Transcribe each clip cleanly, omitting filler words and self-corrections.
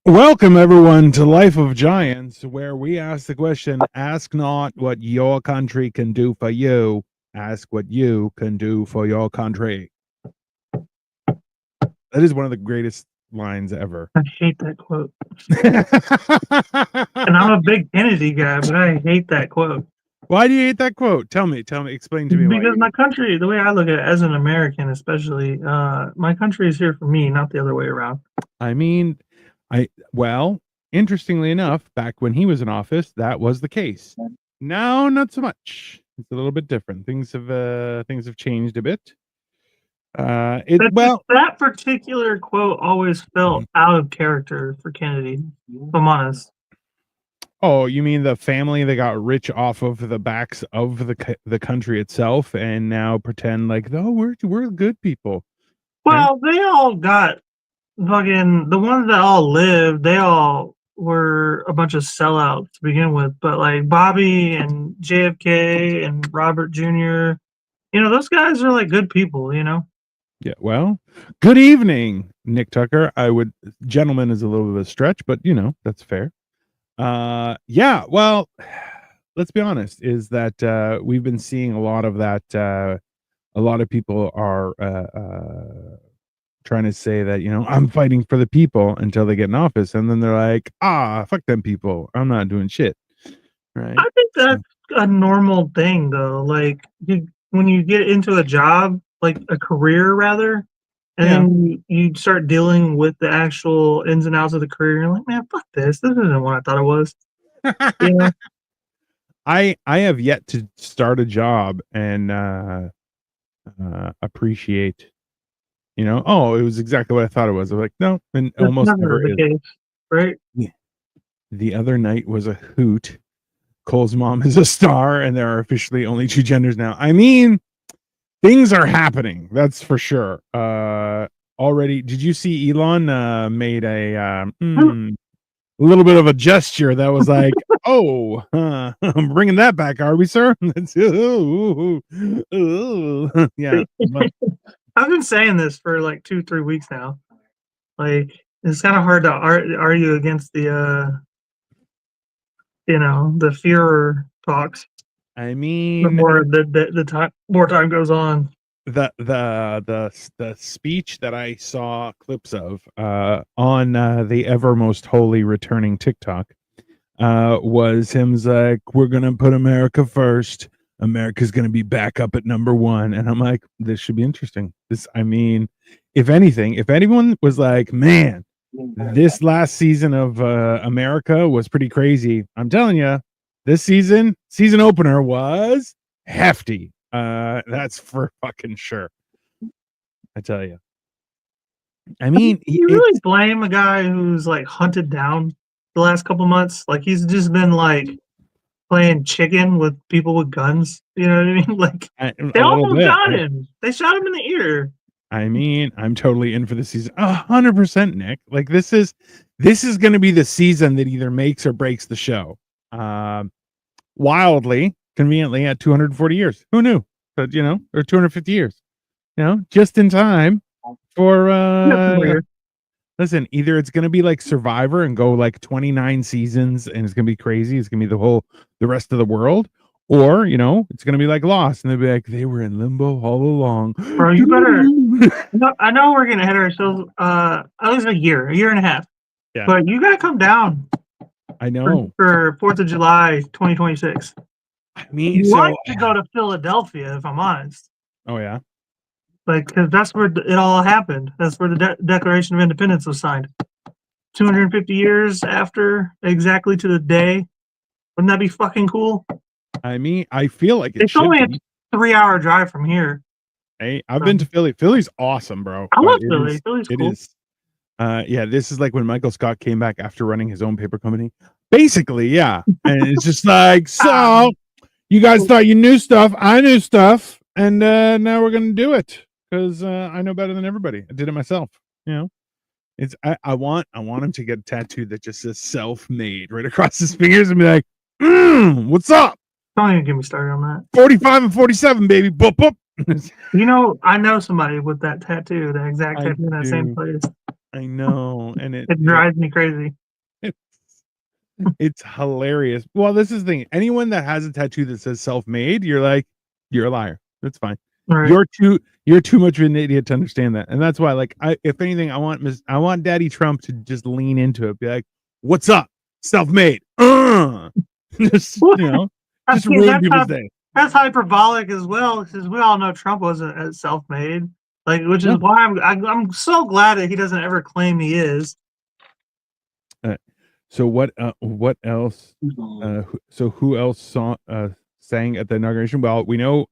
Welcome, everyone, to Life of Giants, where we ask the question, ask not what your country can do for you, ask what you can do for your country. That is one of the greatest lines ever. I hate that quote. And I'm a big Kennedy guy, but I hate that quote. Why do you hate that quote? Tell me, explain to me why. Because my country, the way I look at it as an American, especially, my country is here for me, not the other way around. I mean, well, interestingly enough, back when he was in office, that was the case. Now, not so much. It's a little bit different. Things have changed a bit. That particular quote always felt out of character for Kennedy, if I'm honest. Oh, you mean the family that got rich off of the backs of the country itself, and now pretend like, oh, we're good people. Well, they all got fucking the ones that all lived. They all were a bunch of sellouts to begin with, but like Bobby and JFK and Robert Jr. Those guys are like good people. Yeah. Well, good evening, Nick Tucker. Gentleman is a little bit of a stretch, but that's fair. Yeah. Well, let's be honest. Is that we've been seeing a lot of that. A lot of people are trying to say that I'm fighting for the people until they get in office, and then they're like, fuck them people. I'm not doing shit. Right. I think that's a normal thing, though. Like when you get into a job, like a career rather, and then you start dealing with the actual ins and outs of the career. You're like, man, fuck this. This isn't what I thought it was. I have yet to start a job and appreciate. It was exactly what I thought it was. I'm like, no, and That's almost never the is. case, right? Yeah. The other night was a hoot. Cole's mom is a star, and there are officially only two genders now. I mean, things are happening. That's for sure. Already, did you see Elon made a little bit of a gesture that was like, "Oh, I'm bringing that back, are we, sir?" Yeah. I've been saying this for like 2-3 weeks now. Like it's kind of hard to argue against the the fear talks. I mean, The more time goes on. The speech that I saw clips of on the ever most holy returning TikTok was him's like, we're gonna put America first. America's gonna be back up at number one, and I'm like, this should be interesting. If anything, if anyone was like, man, this last season of America was pretty crazy, I'm telling you, this season opener was hefty. That's for fucking sure. I tell you. I mean, you really blame a guy who's like hunted down the last couple months? Like he's just been like playing chicken with people with guns. You know what I mean? Like they almost got him. They shot him in the ear. I mean, I'm totally in for the season. 100%, Nick. Like this is going to be the season that either makes or breaks the show. Wildly, conveniently at 240 years. Who knew? But or 250 years. Just in time for listen, either it's going to be like Survivor and go like 29 seasons and it's going to be crazy. It's going to be the rest of the world. Or, it's going to be like Lost and they'll be like, they were in limbo all along. Bro, you better. I know we're going to hit ourselves at least a year and a half. Yeah. But you got to come down. I know. For 4th of July, 2026. I mean, you want to go to Philadelphia, if I'm honest. Oh, yeah? Like, because that's where it all happened. That's where the Declaration of Independence was signed. 250 years after, exactly to the day. Wouldn't that be fucking cool? I mean, I feel like it's only a 3-hour drive from here. Hey, I've been to Philly. Philly's awesome, bro. I love Philly. Philly's cool. It is. Yeah, this is like when Michael Scott came back after running his own paper company. Basically, yeah. And it's just like, so you guys thought you knew stuff. I knew stuff. And now we're going to do it because I know better than everybody. I did it myself. It's I want him to get a tattoo that just says self-made right across his fingers and be like, what's up? Don't even get me started on that. 45 and 47, baby. Boop, boop. I know somebody with that tattoo, that exact tattoo in that same place. I know, and It drives me crazy. it's it's hilarious. Well, this is the thing. Anyone that has a tattoo that says self-made, you're like, you're a liar. That's fine. Right. You're too much of an idiot to understand that. And that's why, like, if anything, I want Daddy Trump to just lean into it, be like, what's up? Self-made. Just, I just mean, ruin people's day. that's hyperbolic as well, because we all know Trump wasn't as self-made. Like, which is No. why I'm so glad that he doesn't ever claim he is. So what else? Who else sang at the inauguration? Well, we know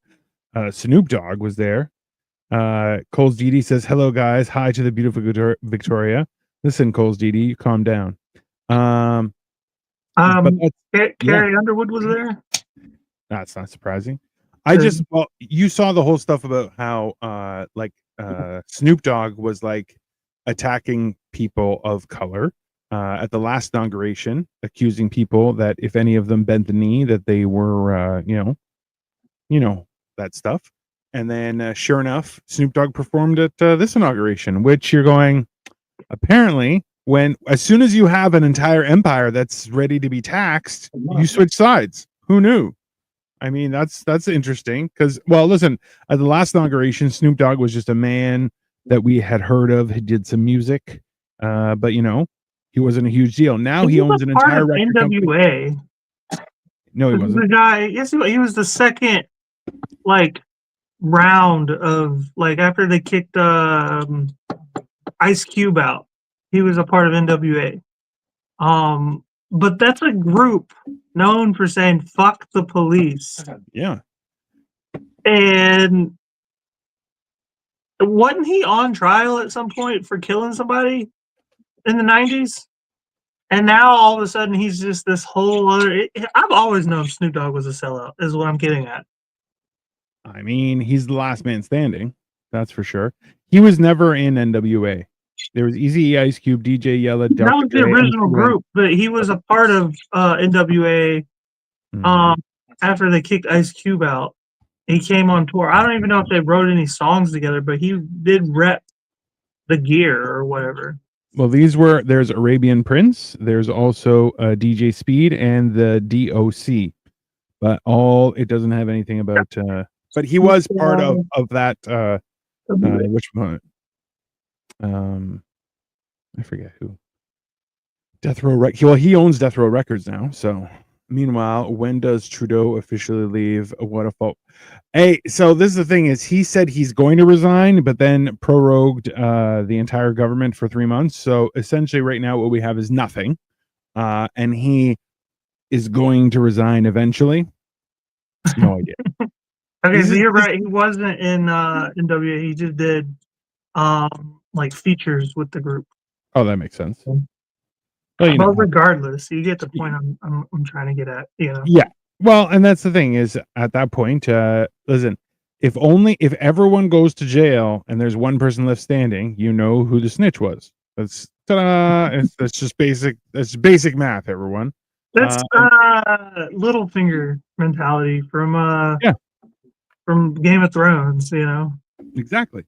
Snoop Dogg was there. Coles Didi says, "Hello, guys. Hi to the beautiful Victoria. Listen, Coles Didi, calm down." But that's Carrie Underwood was there. That's not surprising. Well, you saw the whole stuff about how Snoop Dogg was like attacking people of color at the last inauguration, accusing people that if any of them bent the knee, that they were that stuff. And then sure enough, Snoop Dogg performed at this inauguration, which you're going, apparently, as soon as you have an entire empire that's ready to be taxed, you switch sides. Who knew? I mean, that's interesting because, well, listen, at the last inauguration, Snoop Dogg was just a man that we had heard of. He did some music, but he wasn't a huge deal. Now he owns an entire record company. NWA. No, he wasn't. The guy, yes, he was the second, like, round of, like, after they kicked Ice Cube out. He was a part of NWA. But that's a group known for saying "fuck the police." Yeah. And wasn't he on trial at some point for killing somebody in the 90s? And now all of a sudden he's just this whole other. I've always known Snoop Dogg was a sellout, is what I'm getting at. I mean, he's the last man standing. That's for sure. He was never in NWA. There was Eazy-E, Ice Cube, DJ Yella, Dr. That was the original group, but he was a part of NWA. After they kicked Ice Cube out, he came on tour. I don't even know if they wrote any songs together, but he did rep the gear or whatever. Well, there's Arabian Prince, there's also DJ Speed and the DOC, but it doesn't have anything about. But he was part of that. Which one? I forget who. Death Row Well, he owns Death Row Records now. So, meanwhile, when does Trudeau officially leave? What a fault. Hey, so this is the thing: is he said he's going to resign, but then prorogued the entire government for 3 months. So essentially, right now, what we have is nothing, and he is going to resign eventually. No idea. Okay, so you're right. He wasn't in NWA. He just did like features with the group. Oh, that makes sense. But regardless, you get the point I'm trying to get at. Yeah. Well, and that's the thing is at that point, listen, if everyone goes to jail and there's one person left standing, you know who the snitch was. That's that's just basic. That's basic math, everyone. That's Littlefinger mentality from Game of Thrones. Exactly.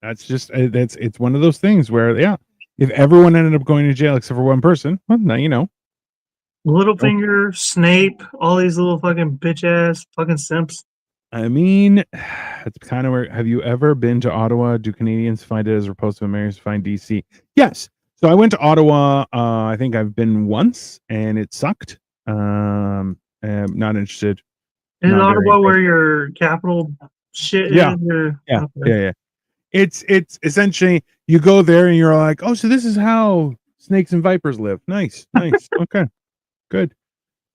That's just it's one of those things where if everyone ended up going to jail except for one person, well, now you know. Littlefinger, Snape, all these little fucking bitch ass fucking simps. I mean, it's kind of where. Have you ever been to Ottawa? Do Canadians find it as opposed to Americans find DC? Yes. So I went to Ottawa. I think I've been once, and it sucked. I'm not interested. Is Ottawa where your capital shit is? Yeah. It's essentially you go there and you're like, oh, so this is how snakes and vipers live. Nice. Okay, good.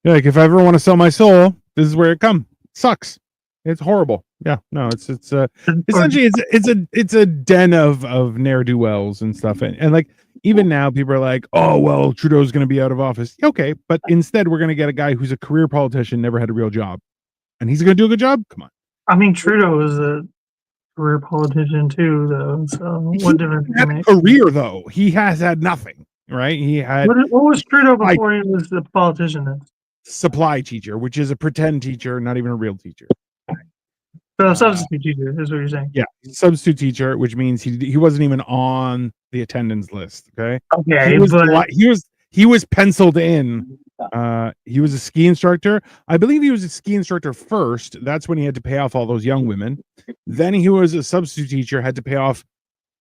Yeah, like if I ever want to sell my soul, this is where it comes. Sucks. It's horrible. Yeah, no, it's essentially it's a den of ne'er do wells and stuff, and like even now people are like, oh well, Trudeau's going to be out of office. Okay, but instead we're going to get a guy who's a career politician, never had a real job, and he's going to do a good job. Come on. I mean, Trudeau is a career politician too, though. So what difference? He had a career though. He has had nothing, right? He had. What was Trudeau before he was the politician? Then? Supply teacher, which is a pretend teacher, not even a real teacher. So substitute teacher is what you're saying. Yeah, substitute teacher, which means he wasn't even on the attendance list. Okay, Okay, but he was penciled in. He was a ski instructor. I believe he was a ski instructor first. That's when he had to pay off all those young women. Then he was a substitute teacher, had to pay off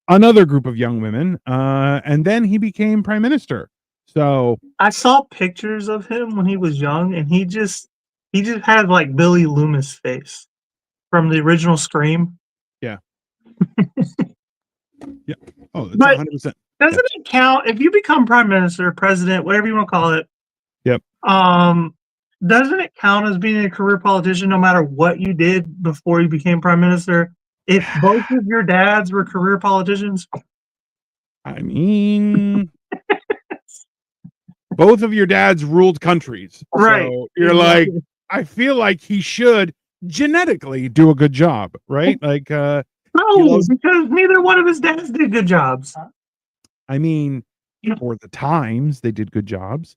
another group of young women, and then he became prime minister. So I saw pictures of him when he was young, and he just had like Billy Loomis face from the original Scream. yeah, yeah. Oh, it's But 100%. doesn't it count if you become prime minister, president, whatever you want to call it? Yep. Doesn't it count as being a career politician no matter what you did before you became prime minister? If both of your dads were career politicians? I mean, both of your dads ruled countries. Right. So you're like, I feel like he should genetically do a good job, right? Like, no, because neither one of his dads did good jobs. I mean, for the times, they did good jobs.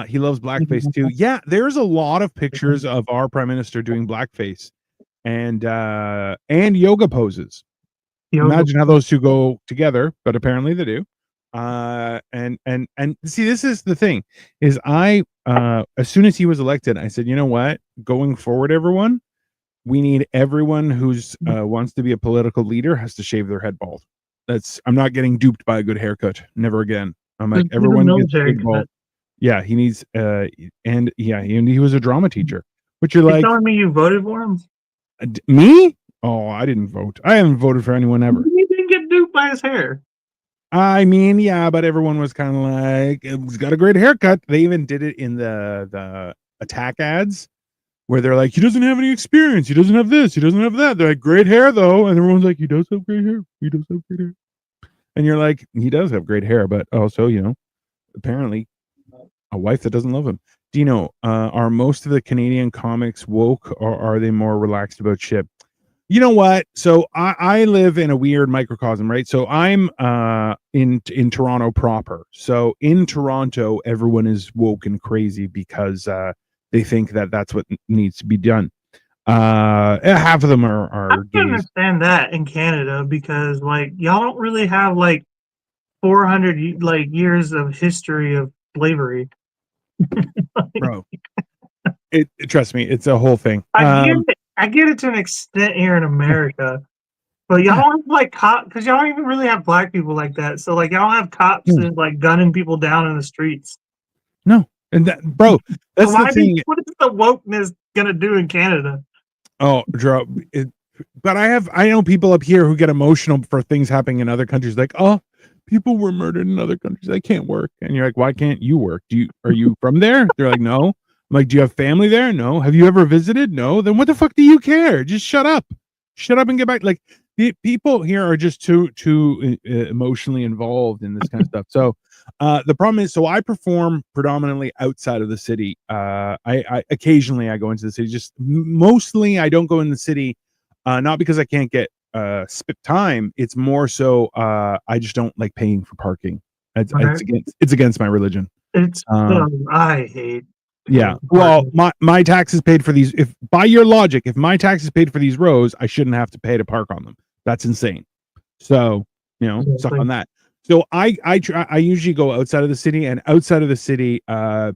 He loves blackface too. Yeah, there's a lot of pictures of our prime minister doing blackface and yoga poses. Imagine how those two go together, but apparently they do. And see, this is the thing: is I as soon as he was elected, I said, you know what? Going forward, everyone, we need everyone who's wants to be a political leader has to shave their head bald. I'm not getting duped by a good haircut. Never again. I'm like, everyone gets a good bald. Yeah, he needs and he was a drama teacher. But you're like, telling me you voted for him? Me? Oh, I didn't vote. I haven't voted for anyone ever. You didn't get duped by his hair. I mean, yeah, but everyone was kind of like, he's got a great haircut. They even did it in the attack ads where they're like, he doesn't have any experience. He doesn't have this. He doesn't have that. They're like, great hair though. And everyone's like, he does have great hair. He does have great hair. And you're like, he does have great hair, but also, apparently a wife that doesn't love him. Do you know, are most of the Canadian comics woke or are they more relaxed about shit? You know what? So I live in a weird microcosm, right? So I'm in Toronto proper. So in Toronto, everyone is woke and crazy because they think that that's what needs to be done. Half of them are I can understand that in Canada because like y'all don't really have like 400 like years of history of slavery. Bro, trust me, it's a whole thing. I get it to an extent here in America, but y'all don't have like cops because y'all don't even really have black people like that. So like y'all don't have cops and like gunning people down in the streets. No, and that, bro, that's the thing. What is the wokeness gonna do in Canada? Oh, Drew, but I know people up here who get emotional for things happening in other countries. Like, oh, people were murdered in other countries. I can't work, and you're like, why can't you work? Are you from there? They're like, no. I'm like, do you have family there? No. Have you ever visited? No. Then what the fuck do you care? Just shut up and get back. Like, the people here are just too emotionally involved in this kind of stuff. So the problem is, so I perform predominantly outside of the city. I occasionally I go into the city. Just mostly I don't go in the city, not because I can't get spit time. It's more so I just don't like paying for parking. It's against my religion. I hate. Yeah. Well, my taxes paid for these. If by your logic, if my taxes paid for these rows, I shouldn't have to pay to park on them. That's insane. So suck on that. So I usually go outside of the city, and outside of the city,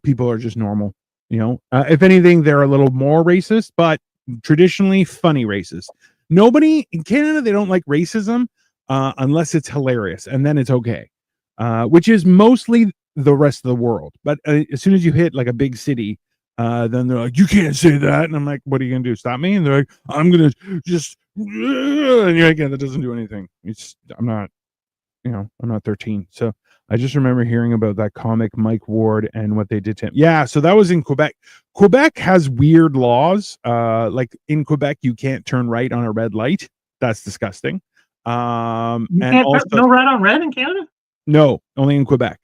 people are just normal. If anything, they're a little more racist, but traditionally funny racist. Nobody in Canada, they don't like racism unless it's hilarious, and then it's okay. Which is mostly the rest of the world. But as soon as you hit like a big city, then they're like, you can't say that. And I'm like, what are you gonna do? Stop me? And they're like, I'm gonna just and you're like, yeah, that doesn't do anything. I'm not 13. So I just remember hearing about that comic Mike Ward and what they did to him. Yeah, so that was in Quebec. Quebec has weird laws. Like in Quebec, you can't turn right on a red light. That's disgusting. And also, no right on red in Canada? No, only in Quebec.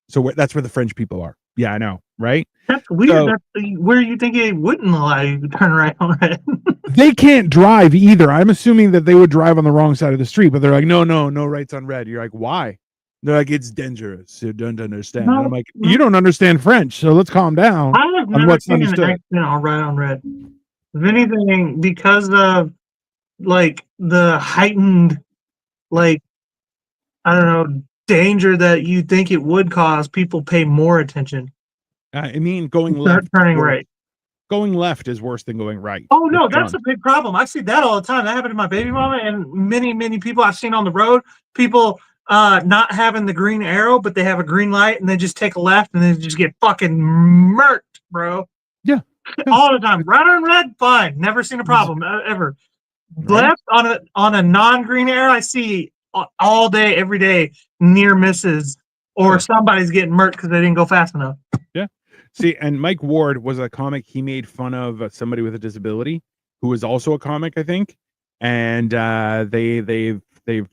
So that's where the French people are. Yeah, I know, right? That's weird. So, that's where you think it wouldn't allow you to turn right on red. They can't drive either. I'm assuming that they would drive on the wrong side of the street, but they're like, no rights on red. You're like, why? They're like, it's dangerous. You don't understand. And I'm like, you don't understand French, so let's calm down. I have never seen an accident on right on red. If anything, because of like the heightened, like, I don't know, danger that you think it would cause, people pay more attention. I mean, going Start left, turning right. going left is worse than going right. Oh Let's no, be that's honest. a big problem. I see that all the time. That happened to my baby mama and many people I've seen on the road. People not having the green arrow, but they have a green light and they just take a left and they just get fucking murked, bro. Yeah, yeah, All the time. Right on red, fine. Never seen a problem ever. right. Left on a non-green arrow, I see all day, every day, near misses or Sure. somebody's getting murked because they didn't go fast enough. Yeah. See, and Mike Ward was a comic. He made fun of somebody with a disability who was also a comic, I think, and they've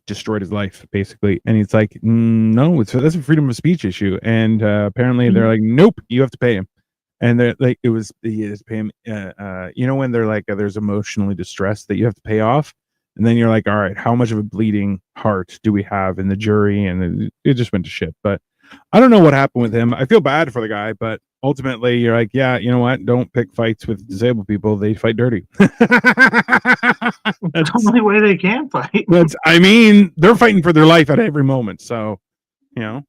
destroyed his life basically. And he's like, no, that's a freedom of speech issue. And apparently they're like, nope, you have to pay him. And they're like, he has to pay him. You know, when they're like, there's emotionally distressed that you have to pay off. And then you're like, all right, how much of a bleeding heart do we have in the jury? And it just went to shit. But I don't know what happened with him. I feel bad for the guy, but ultimately you're like, yeah, you know what? Don't pick fights with disabled people. They fight dirty. It's the only way they can fight. I mean, they're fighting for their life at every moment. So, you know,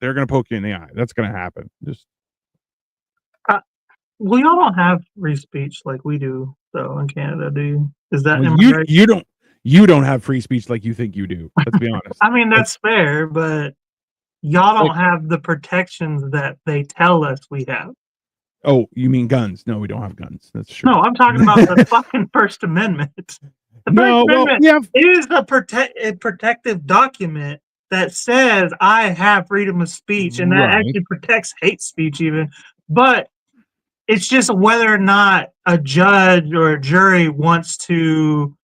they're going to poke you in the eye. That's going to happen. Just Well, y'all don't have free speech like we do, though, in Canada, do you? Is that well, right? you don't have free speech like you think you do. Let's be honest. I mean, that's fair, but y'all don't have the protections that they tell us we have. Oh, you mean guns? No, we don't have guns. That's true. No, I'm talking about the fucking First Amendment. The First Amendment is a protective document that says I have freedom of speech, and that actually protects hate speech even. But it's just whether or not a judge or a jury wants to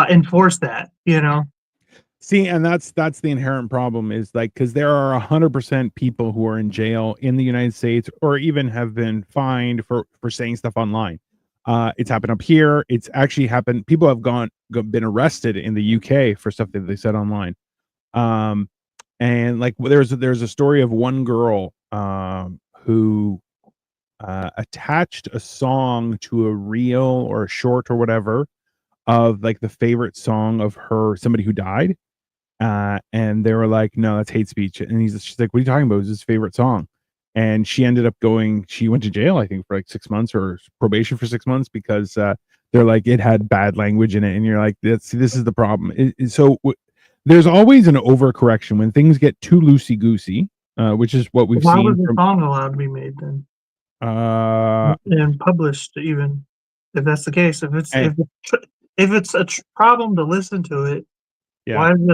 enforce that, you know. See, and that's the inherent problem is like because there are 100% people who are in jail in the United States or even have been fined for saying stuff online. It's happened up here. It's actually happened. People have been arrested in the UK for stuff that they said online. And like there's a story of one girl who attached a song to a reel or a short or whatever of like the favorite song of somebody who died. And they were like, no, that's hate speech. And she's like, what are you talking about? It was his favorite song. And she ended up she went to jail, I think, for like 6 months or probation for 6 months because they're like, it had bad language in it. And you're like, this is the problem. There's always an overcorrection when things get too loosey goosey, which is what we've Why seen. was the song allowed to be made then? And published, even if that's the case. If it's a problem to listen to it, why is it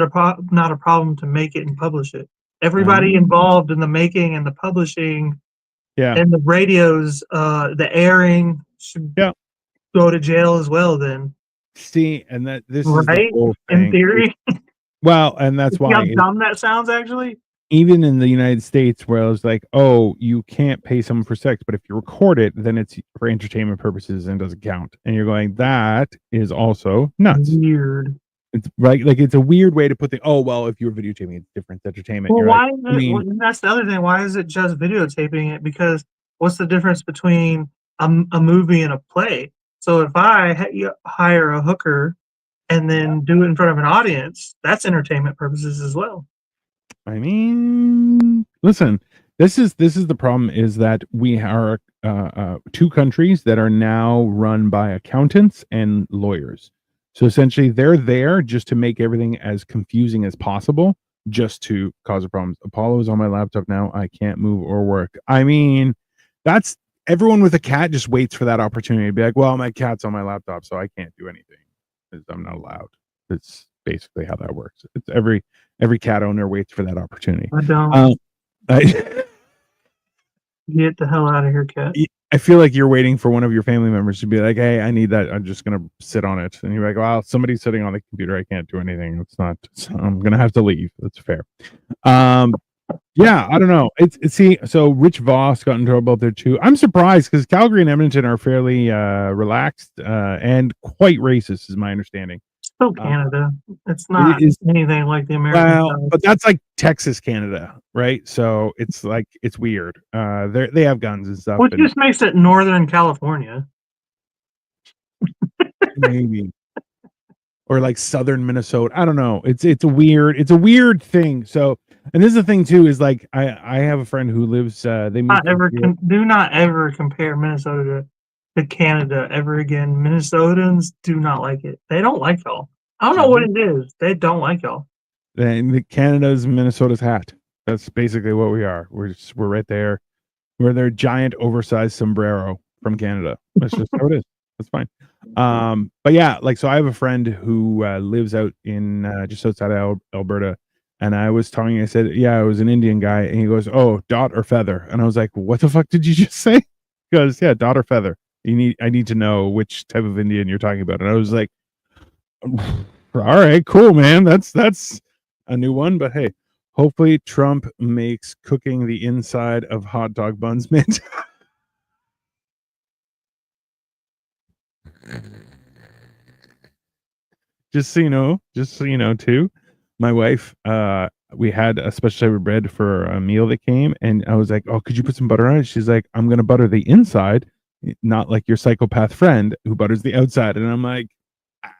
not a problem to make it and publish it? Everybody involved in the making and the publishing, and the radios, the airing should go to jail as well. Then see, and that this is the whole in thing. theory. Well, and that's why how dumb that sounds, actually. Even in the United States, where I was like, oh, you can't pay someone for sex, but if you record it, then it's for entertainment purposes and doesn't count. And you're going, that is also nuts. Weird. It's right, like it's a weird way to put the. Oh well, if you were videotaping, it's different entertainment. Well, you're why like, is it? That's the other thing. Why is it just videotaping it? Because what's the difference between a movie and a play? So if I hire a hooker and then do it in front of an audience, that's entertainment purposes as well. I mean, listen, this is the problem is that we are two countries that are now run by accountants and lawyers. So essentially, they're there just to make everything as confusing as possible, just to cause a problem. Apollo is on my laptop now. I can't move or work. I mean, that's everyone with a cat just waits for that opportunity to be like, well, my cat's on my laptop, so I can't do anything because I'm not allowed. It's basically how that works. It's every cat owner waits for that opportunity. I don't. Get the hell out of here, cat. I feel like you're waiting for one of your family members to be like, hey, I need that. I'm just going to sit on it. And you're like, well, somebody's sitting on the computer. I can't do anything. I'm going to have to leave. That's fair. Yeah, I don't know. So Rich Voss got in trouble there too. I'm surprised because Calgary and Edmonton are fairly relaxed and quite racist, is my understanding. Still Canada. It's not anything like the American. Well, but that's like Texas, Canada, right? So it's like it's weird. They have guns and stuff. Which just makes it Northern California. Maybe. or like southern Minnesota. I don't know. It's a weird thing. So, and this is the thing too is like I have a friend who lives. They moved from here. Do not ever compare Minnesota to Canada ever again. Minnesotans do not like it. They don't like y'all. I don't know what it is. They don't like y'all. And Canada's Minnesota's hat. That's basically what we are. We're right there. We're their giant oversized sombrero from Canada. That's just how it is. That's fine. But yeah, like so I have a friend who lives out in just outside of Alberta, and I was talking. I said, "Yeah, I was an Indian guy," and he goes, "Oh, dot or feather?" And I was like, "What the fuck did you just say?" He goes, "Yeah, dot or feather. I need to know which type of Indian you're talking about." And I was like, "All right, cool, man. That's a new one." But hey, hopefully Trump makes cooking the inside of hot dog buns mint. Just so you know too, my wife, we had a special type of bread for a meal that came, and I was like, "Oh, could you put some butter on it?" She's like, "I'm gonna butter the inside, not like your psychopath friend who butters the outside." And I'm like, "Ah,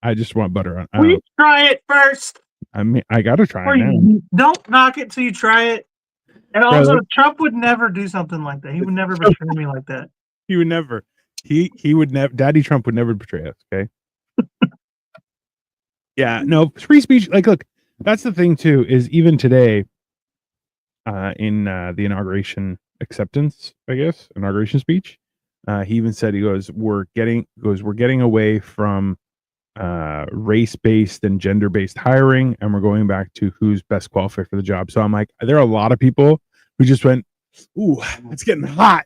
I just want butter on. I Will you don't. try it first? I mean, I gotta try Or it now. you don't knock it till you try it. And Bro, also, Trump would never do something like that. He would never betray me like that. he would never. He would never. Daddy Trump would never betray us. Okay. Yeah. No free speech. Like, look, that's the thing too. Is even today, in the inauguration acceptance, I guess, inauguration speech. He even said, we're getting away from race-based and gender-based hiring, and we're going back to who's best qualified for the job." So I'm like, there are a lot of people who just went, "Ooh, it's getting hot.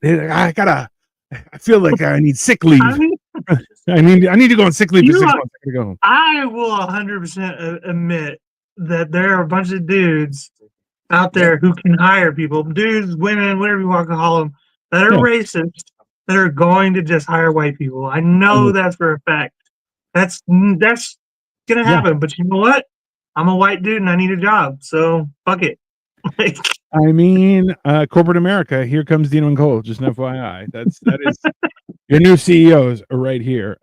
I feel like I need sick leave. I mean, I need to go on sick leave for 6 months. I gotta go home." I will 100% admit that there are a bunch of dudes out there who can hire people, dudes, women, whatever you want to call them, that are Yeah. racist, that are going to just hire white people. I know that for a fact. That's gonna Yeah. happen. But you know what? I'm a white dude and I need a job, so fuck it. Like, I mean, corporate America, here comes Dino and Cole. Just an FYI. That is your new CEOs are right here.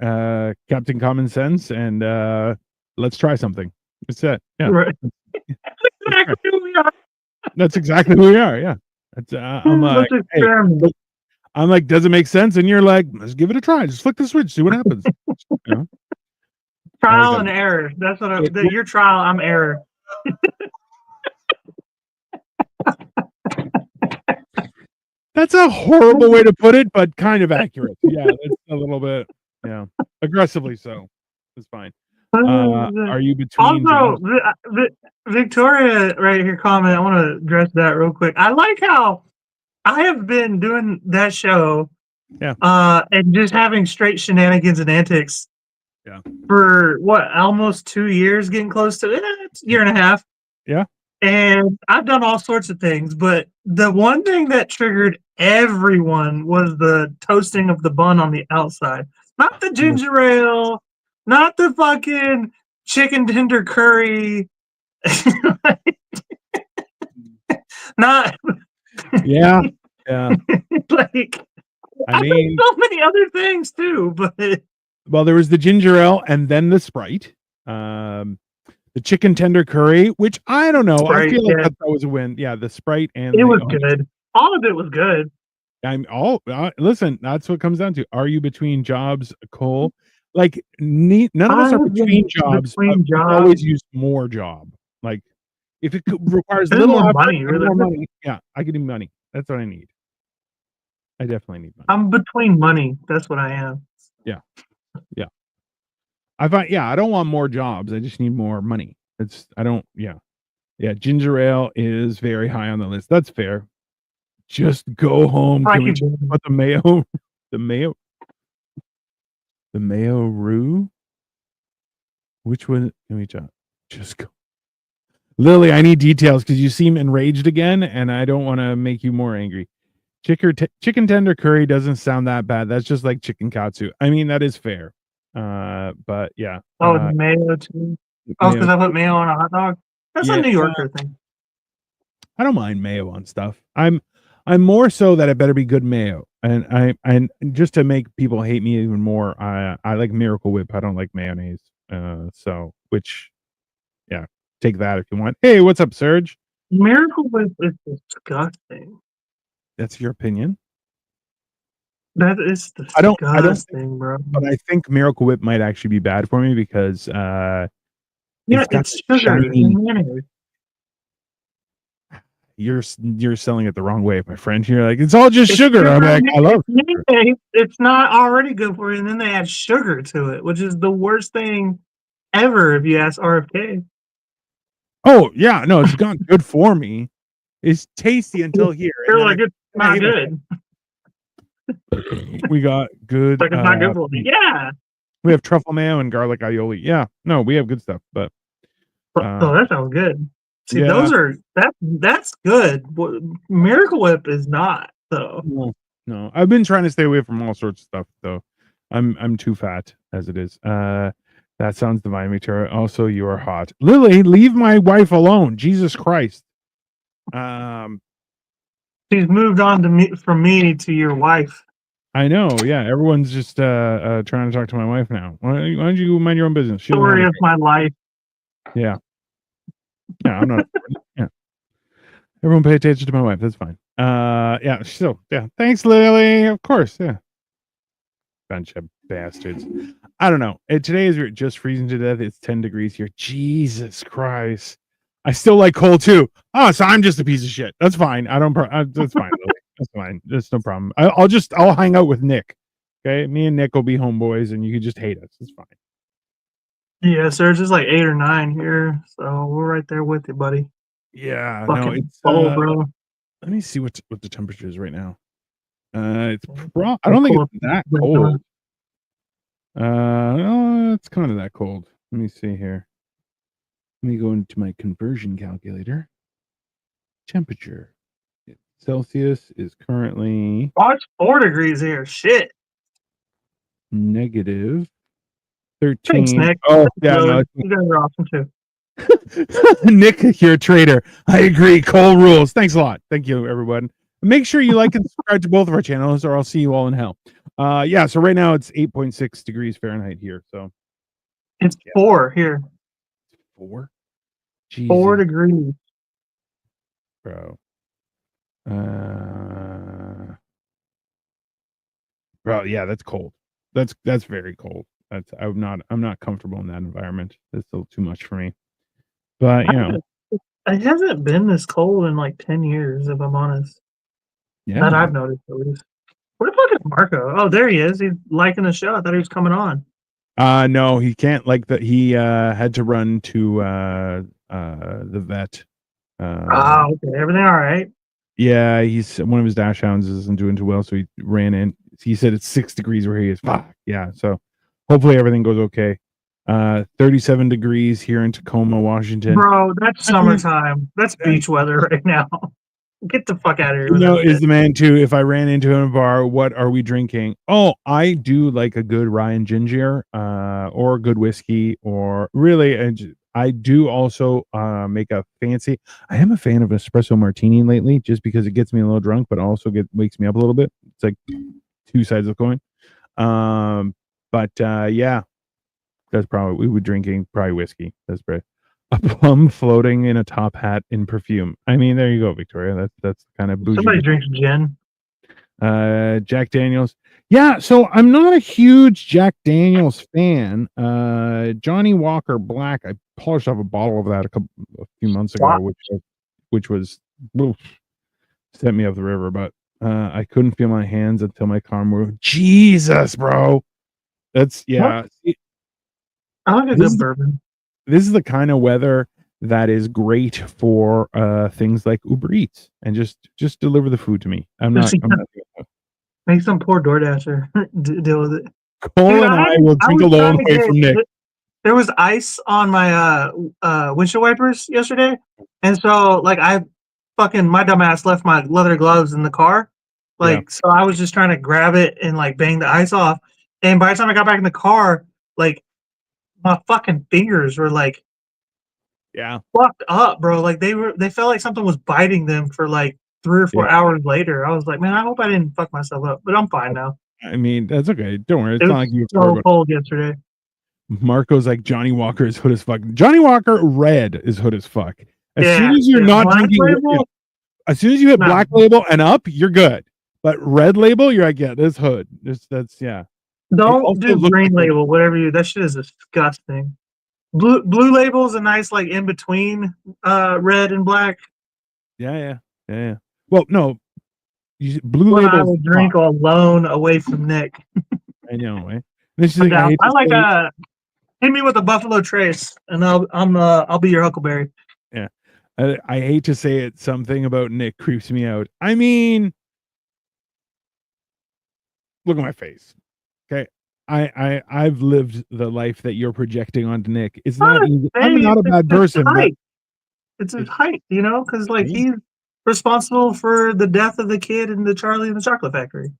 Captain Common Sense, and let's try something. That's it. Yeah. right. That's Exactly who we are. That's exactly who we are. Yeah. That's, I'm like, Let's hey, experiment. look, I'm like, does it make sense? And you're like, let's give it a try. Just flick the switch, see what happens. You know? Trial and error. That's what your trial, I'm error. That's a horrible way to put it, but kind of accurate. Yeah, that's a little bit, yeah, aggressively so. It's fine. Are you between Also, jobs? Victoria right here comment. I want to address that real quick. I like how I have been doing that show, Yeah. and just having straight shenanigans and antics. Yeah. For what, almost 2 years, getting close to year and a half. Yeah. And I've done all sorts of things, but the one thing that triggered everyone was the toasting of the bun on the outside. Not the ginger ale, not the fucking chicken tender curry. Not Yeah. Yeah. like, I mean, so many other things too, but well, there was the ginger ale and then the Sprite. The chicken tender curry, which I don't know. Sprite, I feel like yeah. that was a win. Yeah, the Sprite and it was good. All of it was good. I'm all listen. That's what it comes down to. Are you between jobs, Cole? Like none of us are between jobs. But we always use more job. Like if it requires little more effort money, and really. more money, yeah, I can do money. That's what I need. I definitely need money. I'm between money. That's what I am. Yeah, yeah. I find I don't want more jobs. I just need more money. I don't. Yeah, yeah. Ginger ale is very high on the list. That's fair. Just go home. Can we talk about the mayo? The mayo? The mayo roux? Which one can we talk? Just go. Lily, I need details because you seem enraged again, and I don't want to make you more angry. Chicken tender curry doesn't sound that bad. That's just like chicken katsu. I mean, that is fair. But yeah. Oh, the mayo too. Oh, because I put mayo on a hot dog. That's a New Yorker thing. I don't mind mayo on stuff. I'm I'm more so that it better be good mayo, and just to make people hate me even more, I like Miracle Whip. I don't like mayonnaise. So which yeah, take that if you want. Hey, what's up, Serge? Miracle Whip is disgusting. That's your opinion. That is I don't think, disgusting, bro. but I think Miracle Whip might actually be bad for me because Yeah, it's got it's the sugar and shiny. mayonnaise. You're selling it the wrong way, my friend. You're like, it's all just It's sugar. I'm sugar like, and I love sugar. mayonnaise. It's not already good for you, and then they add sugar to it, which is the worst thing ever if you ask RFK. Oh yeah, no, it's not good for me. It's tasty until here, and They're then like, it's I not hate good. it. We got good. Like, it's not good for me. Yeah. We have truffle mayo and garlic aioli. Yeah, no, we have good stuff, but Oh, uh, that sounds good. See, yeah, those are that's good. Miracle Whip is not though. no, no. I've been trying to stay away from all sorts of stuff, though. I'm too fat as it is. That sounds divine, Victoria. Also, you are hot, Lily. Leave my wife alone. Jesus Christ. Um, She's moved on to me from me to your wife. I know. Yeah, everyone's just trying to talk to my wife now. Why don't you mind your own business? She doesn't have Story a of my life. yeah, yeah. I'm not. Yeah, everyone pay attention to my wife. That's fine. Yeah. So yeah. Thanks, Lily. Of course. Yeah. Bunch of bastards. I don't know. Today is just freezing to death. It's 10 degrees here. Jesus Christ. I still like cold too. Oh, so I'm just a piece of shit. That's fine. I don't. That's fine. Lily. That's fine. That's no problem. I'll hang out with Nick. Okay, me and Nick will be homeboys, and you can just hate us. It's fine. Yeah, Serge is like 8 or 9 here, so we're right there with you, buddy. Yeah. No, Fucking it's. cold, bro. Let me see what the temperature is right now. It's I I'll don't think pull it's up that the cold. Oh, it's kind of that cold. Let me see here. Let me go into my conversion calculator. Temperature. Celsius is currently Oh, it's 4 degrees here. Shit. negative Thanks, 13. Nick. Oh, Thanks, yeah, Lily. no. You guys are awesome too. Nick, you're a traitor. I agree. Cole rules. Thanks a lot. Thank you, everyone. Make sure you like and subscribe to both of our channels, or I'll see you all in hell. Yeah, so right now it's 8.6 degrees Fahrenheit here. So It's yeah, 4 here. 4. 4 Jesus, degrees. bro. Uh, bro, yeah, that's cold. That's very cold. That's I'm not comfortable in that environment. That's still too much for me. But I you know, haven't It hasn't been this cold in like 10 years, if I'm honest. That yeah. I've noticed at least. Where the fuck is Marco? Oh, there he is. He's liking the show. I thought he was coming on. No, he can't like that. He had to run to the vet. Ah, okay. Everything all right? Yeah, he's one of his dash hounds isn't doing too well, so he ran in. He said it's 6 degrees where he is. Fuck. Yeah, so hopefully everything goes okay. 37 degrees here in Tacoma, Washington. Bro, that's I mean, summertime. That's beach weather right now. Get the fuck out of here you with know, that is shit. the man too. If I ran into him in a bar, what are we drinking? Oh, I do like a good Ryan ginger, or good whiskey, or really, I do also make a fancy. I am a fan of espresso martini lately, just because it gets me a little drunk, but also wakes me up a little bit. It's like two sides of the coin. But yeah, that's probably we would drinking probably whiskey. That's right. A plum floating in a top hat in perfume. I mean, there you go, Victoria. That's kind of bougie. Somebody drinks gin. Jack Daniels. Yeah, so I'm not a huge Jack Daniels fan. Johnny Walker Black. I polished off a bottle of that a few months Wow. ago, which was oof, sent me up the river. But I couldn't feel my hands until my car moved. Jesus, bro. That's What? yeah. See, I like a this good is bourbon. this is the kind of weather that is great for things like Uber Eats and just deliver the food to me. I'm not Make some poor DoorDasher deal with it. Cole Dude, and I will I drink was alone trying to away from Nick. get there was ice on my windshield wipers yesterday, and so like I fucking my dumbass left my leather gloves in the car, Yeah. like so I was just trying to grab it and like bang the ice off, and by the time I got back in the car, like my fucking fingers were like Yeah. fucked up, bro. Like they felt like something was biting them for like 3 or 4 Yeah. hours later. I was like, man, I hope I didn't fuck myself up, but I'm fine now. I mean, that's okay. Don't worry. It It's not was like you have to worry so about cold yesterday. Marco's like Johnny Walker is hood as fuck. Johnny Walker red is hood as fuck. As soon Yeah, as you're yeah, not Black drinking, yeah, Label, as soon as you hit no. black label and up, you're good. But red label, you're like, yeah, this hood. That's yeah. It Don't also do looks Green like a Label, whatever you. That shit is disgusting. Blue Label is a nice like in between red and black. yeah. Well, no, blue What I label's would top. drink alone away from Nick. I know, right? This is I'm like I down. hate I to like say, hit me with a Buffalo Trace, and I'll be your Huckleberry. yeah. I hate to say it. Something about Nick creeps me out. I mean, look at my face. Okay. I've lived the life that you're projecting onto Nick. It's not easy. I'm Hey, not a bad it's person, but height. It's his it, height, you know, because like yeah, he's responsible for the death of the kid in the Charlie and the Chocolate Factory.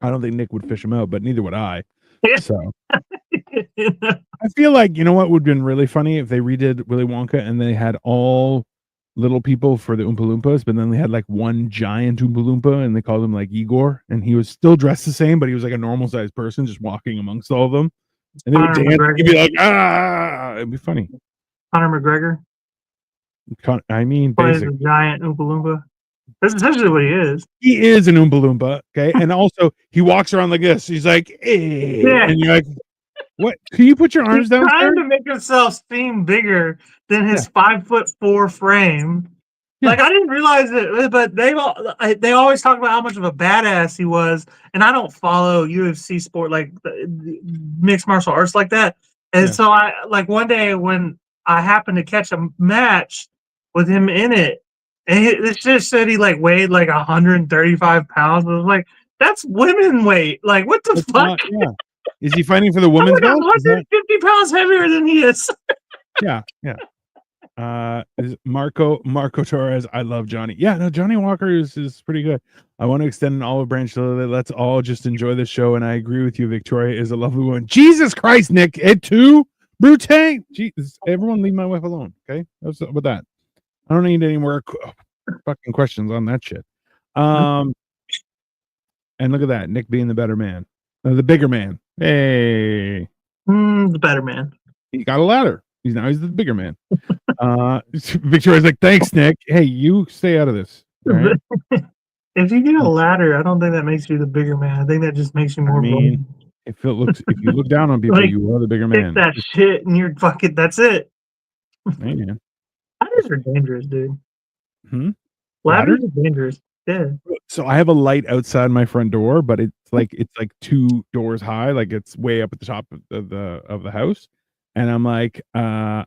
I don't think Nick would fish him out, but neither would I. Yeah. So I feel like, you know what would have been really funny if they redid Willy Wonka and they had all little people for the Oompa Loompas, but then they had like one giant Oompa Loompa and they called him like Igor, and he was still dressed the same, but he was like a normal sized person just walking amongst all of them. And they would Conor dance. He'd McGregor. be like, ah, it'd be funny. Conor McGregor I mean, plays basic. a giant Oompa Loompa. That's essentially what he is. He is an Oompa Loompa, okay? And also, he walks around like this. He's like, hey. Yeah, And you're like, what? Can you put your he's arms down, trying sir? to make himself seem bigger than Yeah, his 5'4" frame. yeah. Like I didn't realize it, but they always talk about how much of a badass he was, and I don't follow UFC sport like mixed martial arts like that. And Yeah. so I like one day when I happened to catch a match with him in it, and it just said he like weighed like 135 pounds. I was like, that's women weight. Like what the It's fuck? not, yeah. Is he fighting for the I'm women's like belt? Is that, 150 pounds heavier than he is. yeah. Is Marco Torres. I love Johnny. Yeah, no, Johnny Walker is pretty good. I want to extend an olive branch so that let's all just enjoy the show. And I agree with you. Victoria is a lovely woman. Jesus Christ, Nick, it too. Brute. Jesus, everyone leave my wife alone. Okay. What's up with that? I don't need any more fucking questions on that shit. And look at that, Nick being the better man, the bigger man. Hey, The better man. he got a ladder. He's the bigger man. Victoria's like, thanks, Nick. Hey, you stay out of this. All right. If you get a ladder, I don't think that makes you the bigger man. I think that just makes you I more mean, vulnerable. if you look down on people, Like you are the bigger kick man. that shit and you're fucking. That's it. Hey, man. Ladders are dangerous, dude. Hmm? Ladders Ladder? are dangerous. Yeah. So I have a light outside my front door, but it's like two doors high, like it's way up at the top of the house. And I'm like, I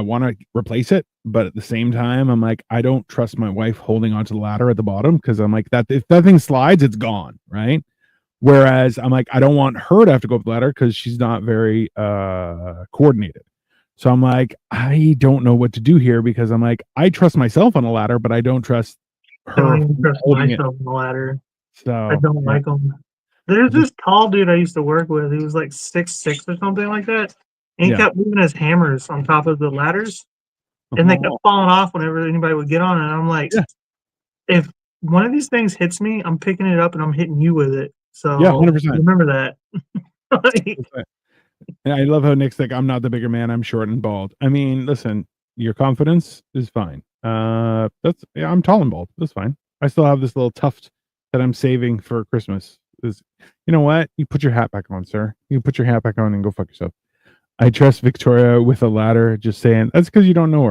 want to replace it, but at the same time, I'm like, I don't trust my wife holding onto the ladder at the bottom because I'm like that if that thing slides, it's gone, right? Whereas I'm like, I don't want her to have to go up the ladder because she's not very coordinated. So I'm like, I don't know what to do here because I'm like, I trust myself on a ladder, but I don't trust Don't her even trust holding it. myself on the ladder. I So don't yeah, like them. There's just this tall dude I used to work with. He was like 6'6" or something like that. And he yeah. kept moving his hammers on top of the ladders. And they kept Oh, falling off whenever anybody would get on it. And I'm like, yeah, if one of these things hits me, I'm picking it up and I'm hitting you with it. yeah, So 100%. remember that. Like, And I love how Nick's like, I'm not the bigger man. I'm short and bald. I mean, listen, your confidence is fine. That's yeah, I'm tall and bald. That's fine. I still have this little tuft that I'm saving for Christmas. Is you know what? You put your hat back on, sir. You put your hat back on and go fuck yourself. I trust Victoria with a ladder. Just saying that's because you don't know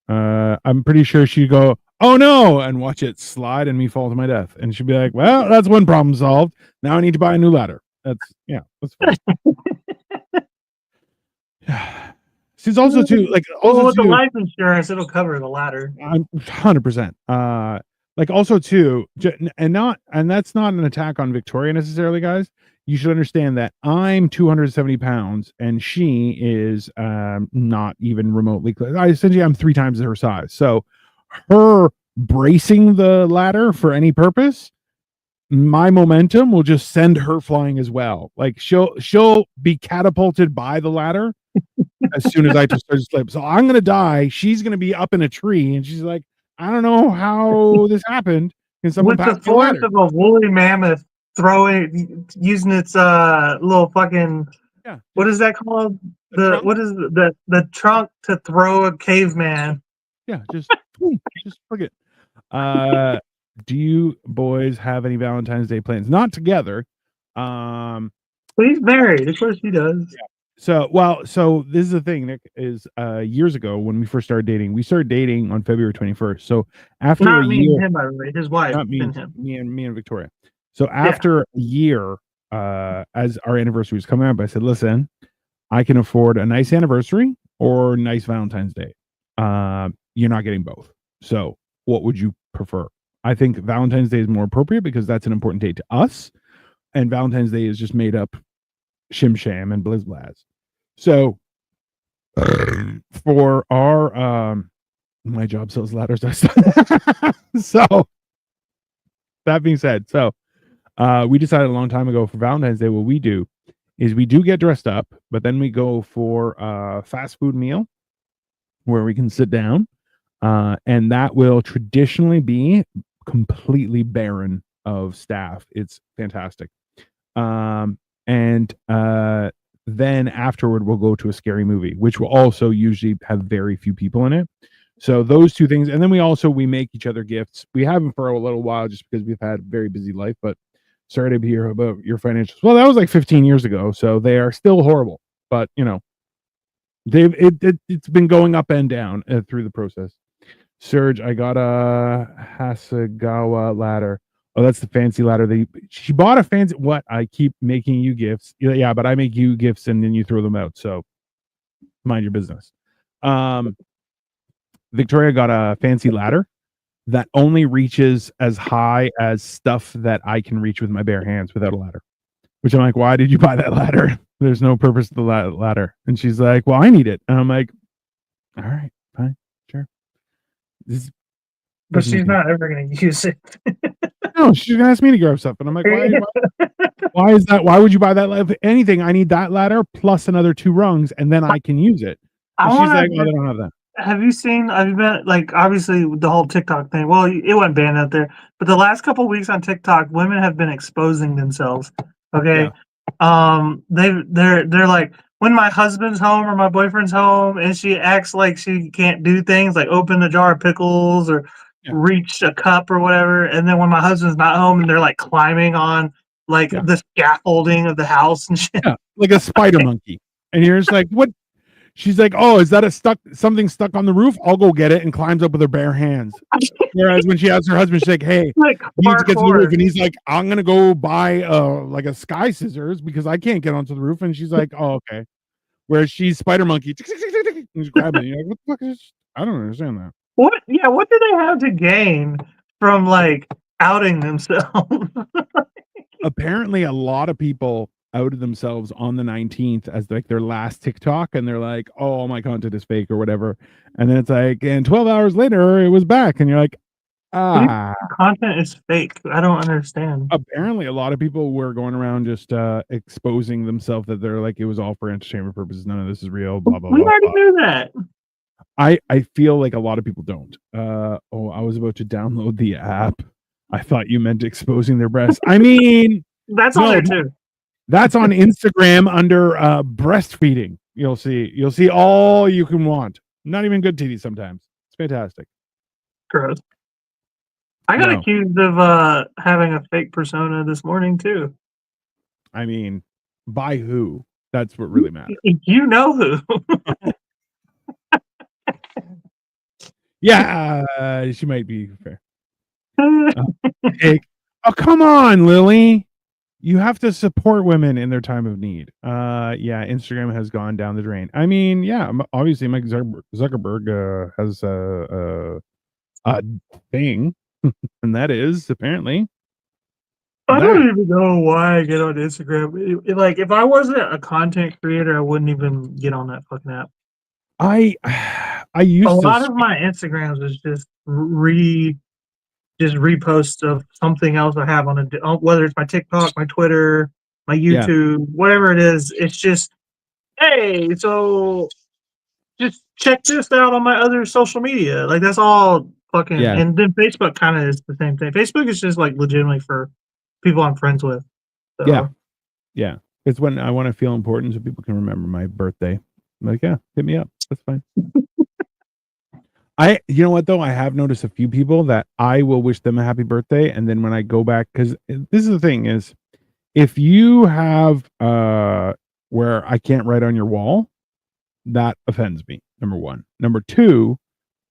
her. I'm pretty sure she'd go, oh no, and watch it slide and me fall to my death. And she'd be like, well, that's one problem solved. Now I need to buy a new ladder. That's fine. She's also too like well, also with the too. life insurance, it'll cover the ladder. I'm 100%. Like also too, and that's not an attack on Victoria necessarily, guys. You should understand that I'm 270 pounds and she is not even remotely. Essentially, I'm 3 times her size. So her bracing the ladder for any purpose, my momentum will just send her flying as well. Like she'll be catapulted by the ladder as soon as I just started to sleep. So I'm gonna die. She's gonna be up in a tree, and she's like, I don't know how this happened. Can someone With pass the me a force ladder? of a woolly mammoth using its little fucking, Yeah, what just is that called? a trunk. What is the trunk to throw a caveman? Yeah, just forget. Uh, do you boys have any Valentine's Day plans? Not together. Um, But he's married. Of course he does. so this is the thing, Nick, is years ago when we first started dating, we started dating on February 21st. So after a Not me and year, him, by the way. His wife not me, and him. me and Victoria. So Yeah. after a year, as our anniversary was coming up, I said, listen, I can afford a nice anniversary or nice Valentine's Day. You're not getting both. So what would you prefer? I think Valentine's Day is more appropriate because that's an important date to us. And Valentine's Day is just made up shim sham and blizz blaz. So for our my job sells ladders. So that being said, so we decided a long time ago for Valentine's Day, what we do is we do get dressed up, but then we go for a fast food meal where we can sit down, and that will traditionally be completely barren of staff. It's fantastic. And then afterward, we'll go to a scary movie, which will also usually have very few people in it. So those two things, and then we make each other gifts. We haven't for a little while just because we've had a very busy life. But sorry to hear about your financials. Well, that was like 15 years ago, so they are still horrible. But it's been going up and down through the process. Serge, I got a Hasegawa ladder. Oh, that's the fancy ladder. She bought a fancy. What? I keep making you gifts. Yeah, but I make you gifts and then you throw them out. So mind your business. Victoria got a fancy ladder that only reaches as high as stuff that I can reach with my bare hands without a ladder. Which I'm like, why did you buy that ladder? There's no purpose to the ladder. And she's like, well, I need it. And I'm like, all right, fine, sure. This But she's not ever going to use it. No, she's gonna ask me to grab stuff, and I'm like, why is that? Why would you buy that? If anything, I need that ladder plus another 2 rungs, and then I can use it. And she's like, oh, they don't have that. Have you been, like, obviously the whole TikTok thing? Well, it wasn't banned out there, but the last couple of weeks on TikTok, women have been exposing themselves. Okay, they're like, when my husband's home or my boyfriend's home, and she acts like she can't do things like open a jar of pickles or reach a cup or whatever, and then when my husband's not home, and they're like climbing on like the scaffolding of the house and shit. Yeah, like a spider monkey, and you're just like, what? She's like, oh, is that something stuck on the roof? I'll go get it, and climbs up with her bare hands. Whereas when she asks her husband, she's like, hey, like he needs to get to the roof, and he's like, I'm gonna go buy like a sky scissors because I can't get onto the roof. And she's like, oh, okay. Whereas she's spider monkey, and she's grabbing it. You're like, what the fuck is this? I don't understand that. What do they have to gain from like outing themselves? Apparently a lot of people outed themselves on the 19th as like their last TikTok, and they're like, oh, my content is fake or whatever. And then it's like, and 12 hours later it was back, and you're like, content is fake. I don't understand. Apparently a lot of people were going around just exposing themselves that they're like, it was all for entertainment purposes, none of this is real, blah blah we blah. already knew that. I feel like a lot of people don't. I was about to download the app. I thought you meant exposing their breasts. I mean, that's on there too. That's on Instagram under breastfeeding. You'll see all you can want. Not even good titties sometimes. It's fantastic. Gross. I got accused of having a fake persona this morning too. I mean, by who? That's what really matters. You know who. Yeah, she might be fair. Oh, come on, Lily. You have to support women in their time of need. Yeah, Instagram has gone down the drain. I mean, yeah, obviously Mike Zuckerberg has a thing, and that is apparently. I don't even know why I get on Instagram. Like, if I wasn't a content creator, I wouldn't even get on that fucking app. I used a lot of my Instagrams is just reposts of something else I have on whether it's my TikTok, my Twitter, my YouTube, whatever it is. It's just, hey, so just check this out on my other social media. Like that's all fucking. Yeah, And then Facebook kind of is the same thing. Facebook is just like legitimately for people I'm friends with. yeah, So yeah. It's when I want to feel important so people can remember my birthday. I'm like, yeah, hit me up. That's fine. You know what though? I have noticed a few people that I will wish them a happy birthday, and then when I go back, because this is the thing is, if you have where I can't write on your wall, that offends me. Number one. Number two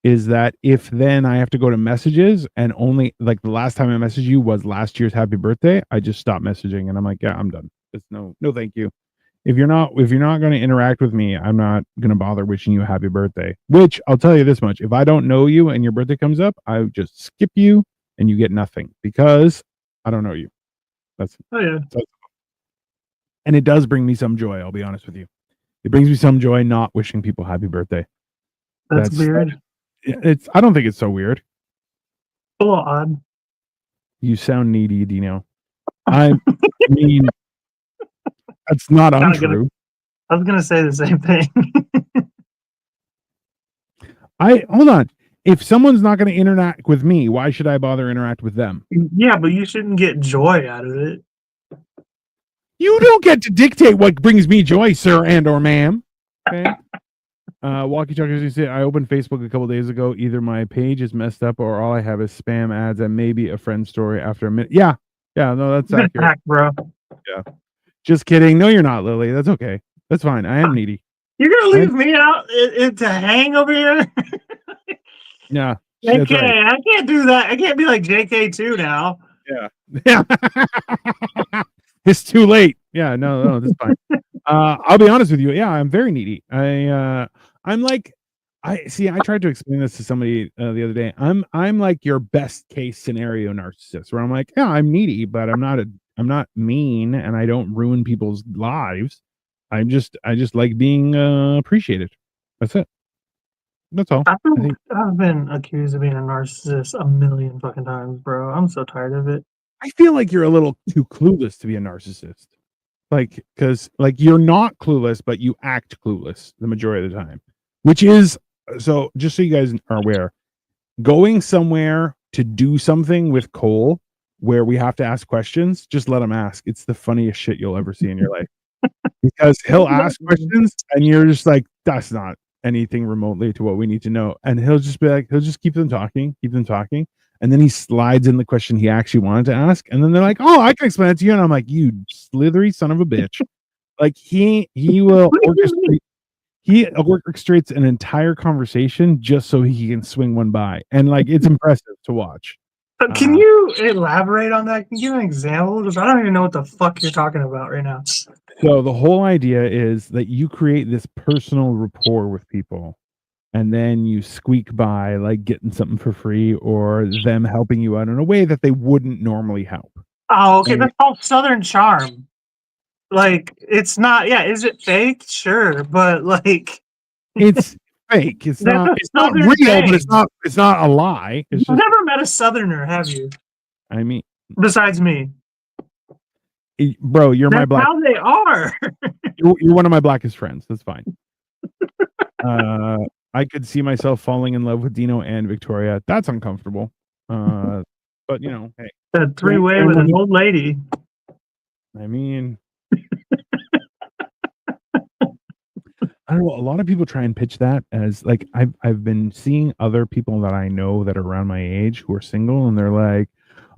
is that if then I have to go to messages and only like the last time I messaged you was last year's happy birthday, I just stop messaging and I'm like, yeah, I'm done. It's no, thank you. If you're not going to interact with me, I'm not going to bother wishing you a happy birthday. Which I'll tell you this much: if I don't know you and your birthday comes up, I just skip you and you get nothing because I don't know you. That's, oh yeah, that's and it does bring me some joy. I'll be honest with you. It brings me some joy not wishing people happy birthday. that's That's weird. it's. I don't think it's so weird. A little odd. You sound needy, Dino. I mean, that's not Kinda gonna untrue. I was gonna say the same thing. I hold on. If someone's not going to interact with me, why should I bother interact with them? Yeah, but you shouldn't get joy out of it. You don't get to dictate what brings me joy, sir and or ma'am. Okay. Walkie talkies. You say I opened Facebook a couple days ago. Either my page is messed up or all I have is spam ads and maybe a friend story after a minute. Yeah. Yeah. No, that's You've been accurate. hacked, bro. Yeah. Just kidding. No, you're not, Lily. That's okay. That's fine. I am needy. You're gonna leave me out to hang over here? Yeah. That's JK, right. I can't do that. I can't be like JK too now. Yeah. Yeah. It's too late. Yeah. No, that's fine. I'll be honest with you. Yeah, I'm very needy. I'm like, I see. I tried to explain this to somebody the other day. I'm like your best case scenario narcissist, where I'm like, yeah, I'm needy, but I'm not mean, and I don't ruin people's lives. I just like being appreciated. That's it. That's all. I think. I've been accused of being a narcissist a million fucking times, bro. I'm so tired of it. I feel like you're a little too clueless to be a narcissist. Like, because like you're not clueless, but you act clueless the majority of the time, which is so. Just so you guys are aware, going somewhere to do something with Cole where we have to ask questions, just let him ask. It's the funniest shit you'll ever see in your life because he'll ask questions and you're just like, that's not anything remotely to what we need to know. And he'll just be like, he'll just keep them talking, keep them talking. And then he slides in the question he actually wanted to ask. And then they're like, oh, I can explain it to you. And I'm like, you slithery son of a bitch. Like he will orchestrate he orchestrates an entire conversation just so he can swing one by, and like it's impressive to watch. Can you elaborate on that? Can you give an example? Because I don't even know what the fuck you're talking about right now. So the whole idea is that you create this personal rapport with people, and then you squeak by like getting something for free or them helping you out in a way that they wouldn't normally help. Oh, okay. And That's called Southern Charm. Like, it's not. Yeah, is it fake? Sure, but like, it's fake. It's that's not. a It's not Southern real, but thing. it's not. It's not a lie. It's You've just. never met a Southerner, have you? I mean, Besides me, bro, you're my that's black. how they are. You're one of my blackest friends. That's fine. I could see myself falling in love with Dino and Victoria. That's uncomfortable. But you know, hey, A three-way with an old lady. I mean, I don't know. A lot of people try and pitch that as like I've been seeing other people that I know that are around my age who are single, and they're like,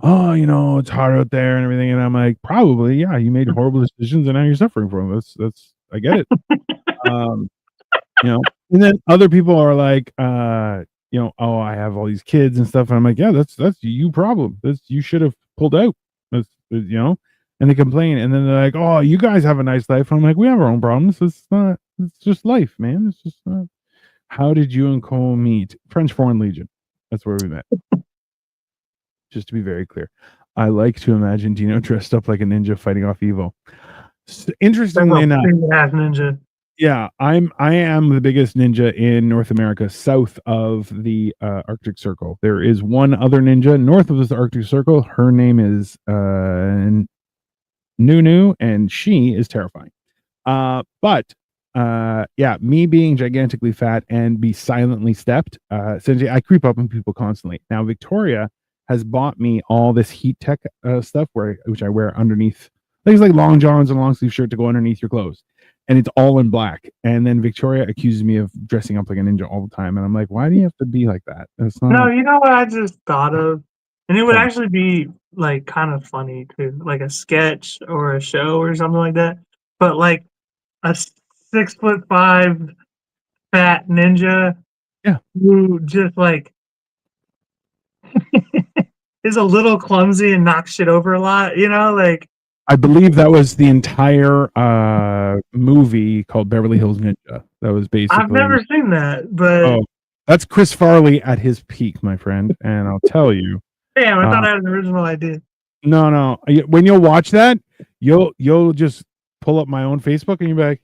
"Oh, you know, it's hard out there and everything." And I'm like, "Probably, yeah. You made horrible decisions, and now you're suffering from it. That's I get it." Um, you know, and then other people are like, you know, oh, I have all these kids and stuff. And I'm like, yeah, that's you problem. That's you should have pulled out. That's you know, and they complain, and then they're like, oh, you guys have a nice life. I'm like, we have our own problems. It's not. It's just life, man. It's just not. How did you and Cole meet? French Foreign Legion. That's where we met. Just to be very clear, I like to imagine Dino dressed up like a ninja fighting off evil. Interestingly enough, Half ninja. yeah, I am the biggest ninja in North America, south of the Arctic Circle. There is one other ninja north of the Arctic Circle. Her name is Nunu, and she is terrifying. But yeah, me being gigantically fat and be silently stepped. Essentially, I creep up on people constantly. Now, Victoria has bought me all this heat tech stuff, which I wear underneath things like long johns and long sleeve shirt to go underneath your clothes, and it's all in black. And then Victoria accuses me of dressing up like a ninja all the time, and I'm like, why do you have to be like that? That's No, not. you know what I just thought of? And it would Tell me. actually be like kind of funny too, like a sketch or a show or something like that. But like a 6'5" fat ninja Yeah, who just like is a little clumsy and knocks shit over a lot, you know, like I believe that was the entire movie called Beverly Hills Ninja. That was I've basically. never seen that, but Oh, that's Chris Farley at his peak, my friend. And I'll tell you, damn, I uh, thought I had an original idea. no, no. When you'll watch that, you'll just pull up my own Facebook and you'll be like,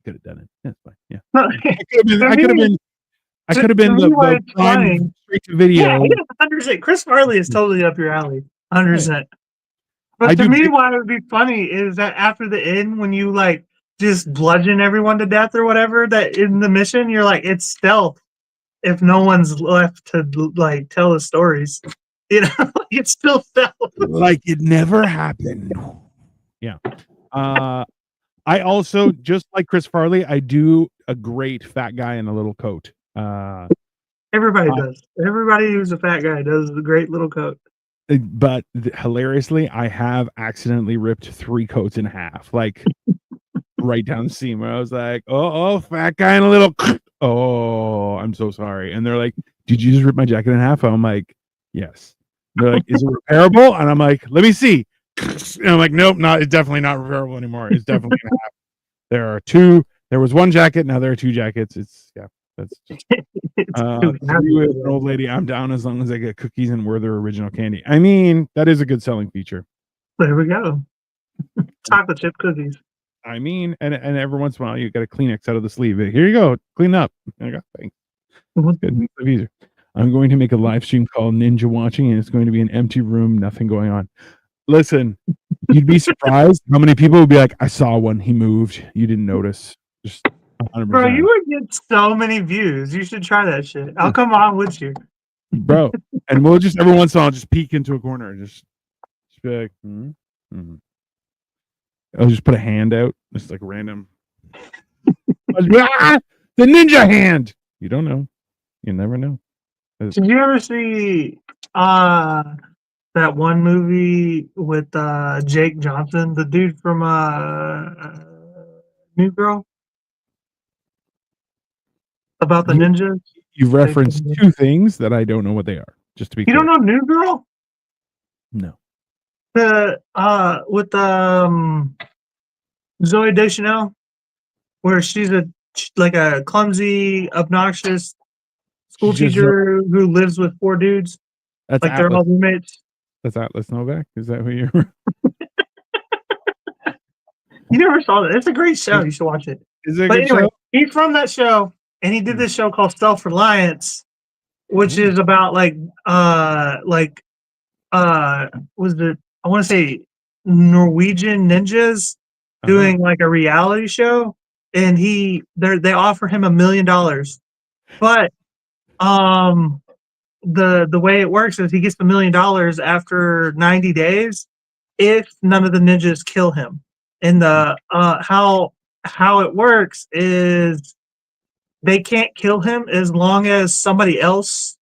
could have done it. That's fine. Yeah, I could have been. To I could have me, been. I to, could have to been me, why the it's funny. prime straight to Yeah, video. 100%. Chris Farley is totally up your alley, 100%. I But to do. me, why it would be funny is that after the end, when you like just bludgeon everyone to death or whatever, that in the mission, you're like, it's stealth if no one's left to like tell the stories. You know, like, it's still stealth. Like it never happened. Yeah. I also, just like Chris Farley, I do a great fat guy in a little coat. Everybody I, does. Everybody who's a fat guy does the great little coat. but hilariously, I have accidentally ripped 3 coats in half, like right down the seam. Where I was like, "Oh, fat guy in a little." Oh, I'm so sorry. And they're like, "Did you just rip my jacket in half?" I'm like, "Yes." They're like, "Is it repairable?" And I'm like, "Let me see." And I'm like, "Nope, not. It's definitely not repairable anymore. It's definitely in half." There are 2. There was 1 jacket. Now there are 2 jackets. It's yeah. That's just It's too happy 3 with for an them. old lady. I'm down as long as I get cookies and Werther original candy. I mean, that is a good selling feature. There we go. Chocolate chip cookies. I mean, and every once in a while you got a Kleenex out of the sleeve. Here you go, clean up. I got thanks. Good, makes life easier. I'm going to make a live stream called Ninja Watching, and it's going to be an empty room, nothing going on. Listen, you'd be surprised how many people would be like, "I saw one. He moved. You didn't notice." Just Bro, you 100%, would get so many views. You should try that shit. I'll come on with you. bro. And we'll just every once in a while just peek into a corner, and just be like, I'll just put a hand out, just like random. Ah, the ninja hand. You don't know. You never know. Did you ever see uh that one movie with Jake Johnson, the dude from New Girl, about the You ninjas? you've referenced 2 things that I don't know what they are. Just to be You don't clear. know New Girl? No. The with Zoe Deschanel, where she's like a clumsy, obnoxious school She's just teacher who lives with 4 dudes, that's like they're Atlas. all roommates. That's Atlas Novak. Is that who you're? You never saw that. It's a great show. You should watch it. Is it a But good anyway, show? he's from that show, and he did this show called Self Reliance, which Ooh. is about was it, I want to say, Norwegian ninjas Uh-huh. doing like a reality show, and they offer him $1 million, but um the way it works is he gets the $1 million after 90 days if none of the ninjas kill him. And the how it works is they can't kill him as long as somebody else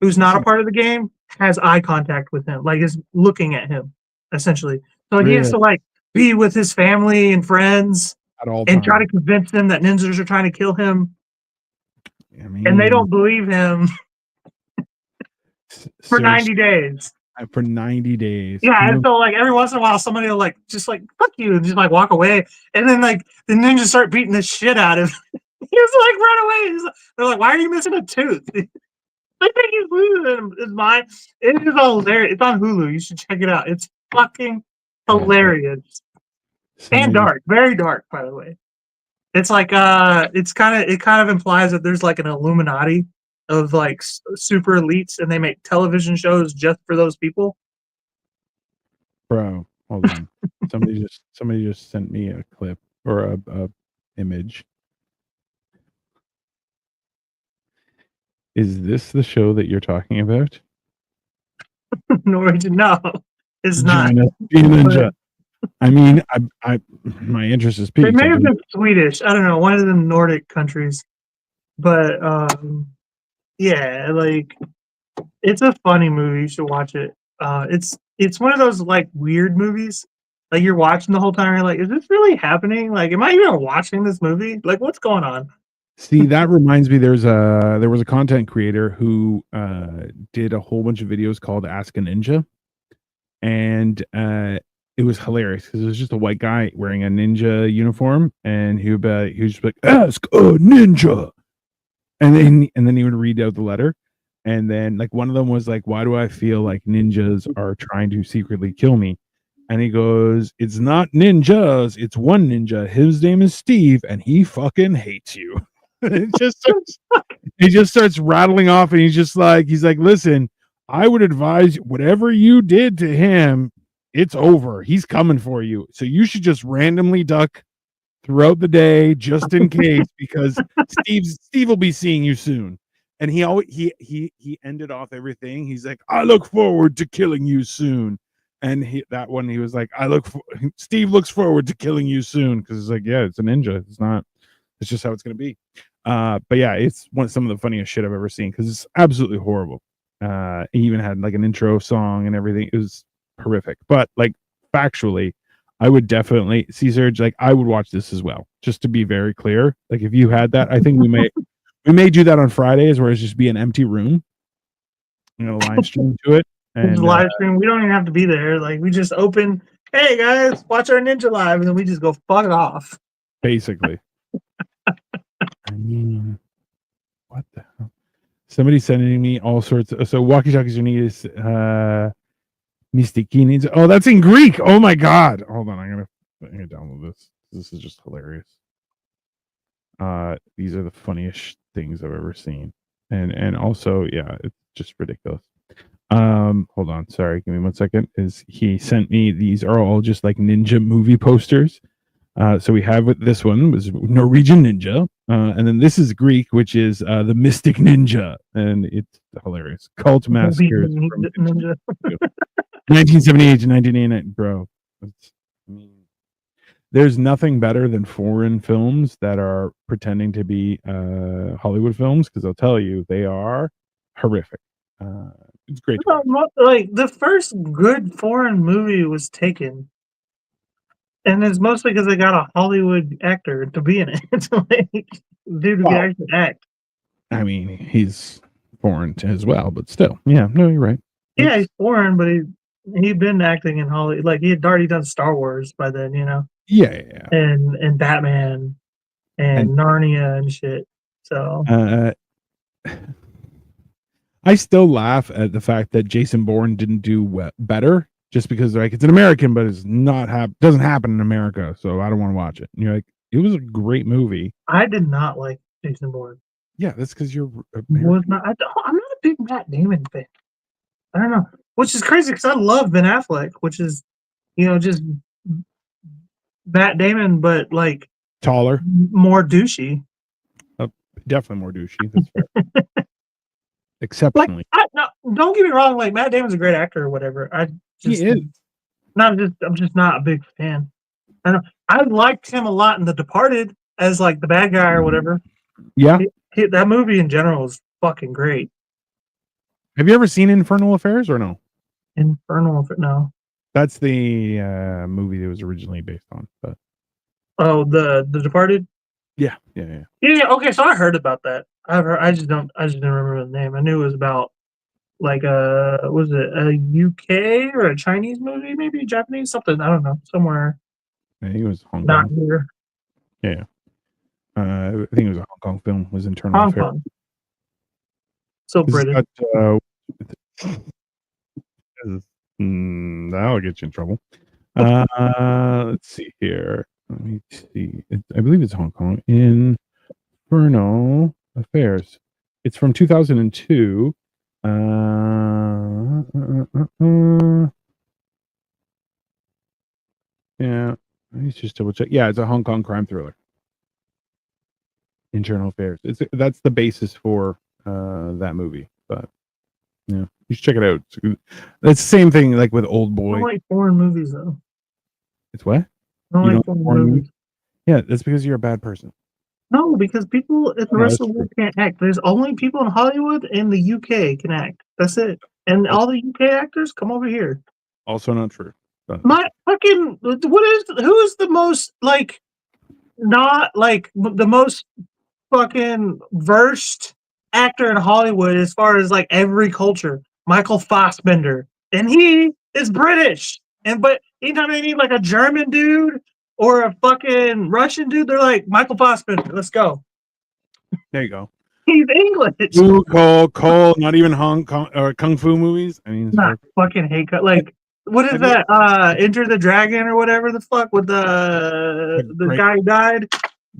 who's not a part of the game has eye contact with him, like is looking at him, essentially. So he has Really? to like be with his family and friends At all and try to times. convince them that ninjas are trying to kill him, I and they mean, don't believe him for seriously, 90 days. for 90 days. Yeah, Can and you? so like every once in a while, somebody will like just like fuck you and just like walk away, and then like the ninjas start beating the shit out of him. He's like run away. They're like, why are you missing a tooth? I think he's losing his mind. It is hilarious. It's on Hulu. You should check it out. It's fucking hilarious and Somebody just dark. Very dark, by the way. It's like it kind of implies that there's like an Illuminati of like super elites, and they make television shows just for those people. bro, hold on. Somebody just sent me a clip or a image. Is this the show that you're talking about? Norwegian? No, it's not. Join us, be a ninja. But I mean, my interest is they piqued. may have been Swedish. I don't know, one of the Nordic countries. But yeah, like it's a funny movie. You should watch it. It's one of those like weird movies. Like you're watching the whole time, you're like, is this really happening? Like, am I even watching this movie? Like, what's going on? See, that reminds me. There was a content creator who did a whole bunch of videos called Ask a Ninja, and it was hilarious because it was just a white guy wearing a ninja uniform, and he was just like, "Ask a ninja," and then he would read out the letter, and then like one of them was like, "Why do I feel like ninjas are trying to secretly kill me?" And he goes, "It's not ninjas, it's one ninja. His name is Steve, and he fucking hates you." it just starts, he just starts rattling off, and he's like, "Listen, I would advise whatever you did to him, it's over. He's coming for you. So you should just randomly duck throughout the day just in case, because Steve will be seeing you soon." And he always he ended off everything. He's like, "I look forward to killing you soon." And he was like, Steve looks forward to killing you soon, because it's like, yeah, it's a ninja. It's not. It's just how it's gonna be. But yeah, it's some of the funniest shit I've ever seen because it's absolutely horrible. He even had like an intro song and everything. It was horrific. But like factually, I would definitely see Serge. Like I would watch this as well, just to be very clear. Like if you had that, I think we may do that on Fridays, where it's just be an empty room. You know, live stream to it, It's and live stream. We don't even have to be there. Like we just open. Hey guys, watch our ninja live, and then we just go fuck off. basically, I mean, what the hell? Somebody's sending me all sorts of, so walkie talkies are needed. Mystikini. Oh, that's in Greek. Oh my god. Hold on, I'm gonna download this. This is just hilarious. These are the funniest things I've ever seen. And also, yeah, it's just ridiculous. Hold on, sorry, give me 1 second. Is he sent me, these are all just like ninja movie posters. So we have this one was Norwegian Ninja, and then this is Greek, which is the Mystic Ninja, and it's hilarious. Cult Massacres from Ninja. 1978 to 1989, bro. I mean, there's nothing better than foreign films that are pretending to be Hollywood films, because I'll tell you, they are horrific. It's great. Like the first good foreign movie was Taken. And it's mostly because they got a Hollywood actor to be in it. Like, dude who can actually act. I mean, he's foreign as well, but still, yeah. No, you're right. Yeah, he's foreign, but he'd been acting in Hollywood. Like he had already done Star Wars by then, you know. Yeah. And Batman and Narnia and shit. So I still laugh at the fact that Jason Bourne didn't do better, just because like it's an American, but it's not doesn't happen in America, so I don't want to watch it. And you're like, it was a great movie. I did not like Jason Bourne. Yeah, that's because you're I'm not a big Matt Damon fan. I don't know, which is crazy because I love Ben Affleck, which is, you know, just Matt Damon, but like taller, more douchey. Definitely more douchey. That's fair. Exceptionally. Like, no, don't get me wrong. Like Matt Damon's a great actor or whatever. He is. I'm just not a big fan. I liked him a lot in The Departed as like the bad guy or whatever. Yeah, that movie in general is fucking great. Have you ever seen Infernal Affairs or no? Infernal, no. That's the movie that was originally based on. But oh, the Departed. Yeah. Okay, so I heard about that. I just didn't remember the name. I knew it was about like was it a UK or a Chinese movie, maybe Japanese, something. I don't know, somewhere. I think it was Hong Not Kong. here. Yeah. I think it was a Hong Kong film. Was Internal Hong Affairs. Kong. So British. That'll get you in trouble. Let's see here. Let me see. I believe it's Hong Kong. Infernal Affairs. It's from 2002. Yeah. Let me just double check. Yeah, it's a Hong Kong crime thriller. Internal Affairs. That's the basis for that movie. But yeah, you should check it out. It's the same thing like with Old I Boy. don't like foreign movies though. It's what? I don't You like don't foreign movies. Yeah, that's because you're a bad person. No, because people in the No, rest that's of the true. world can't act. There's only people in Hollywood and the UK can act. That's it. And all the UK actors come over here. Also not true. But My fucking who is the most like not like the most fucking versed actor in Hollywood as far as like every culture? Michael Fassbender, and he is British. And but anytime they need like a German dude or a fucking Russian dude, they're like Michael Fassbender. Let's go. there you go. He's English. Ooh, Cole, not even Hong Kong or Kung Fu movies. I mean, Not fucking hate cut. Like, what is that? Enter the Dragon or whatever the fuck with the guy who died.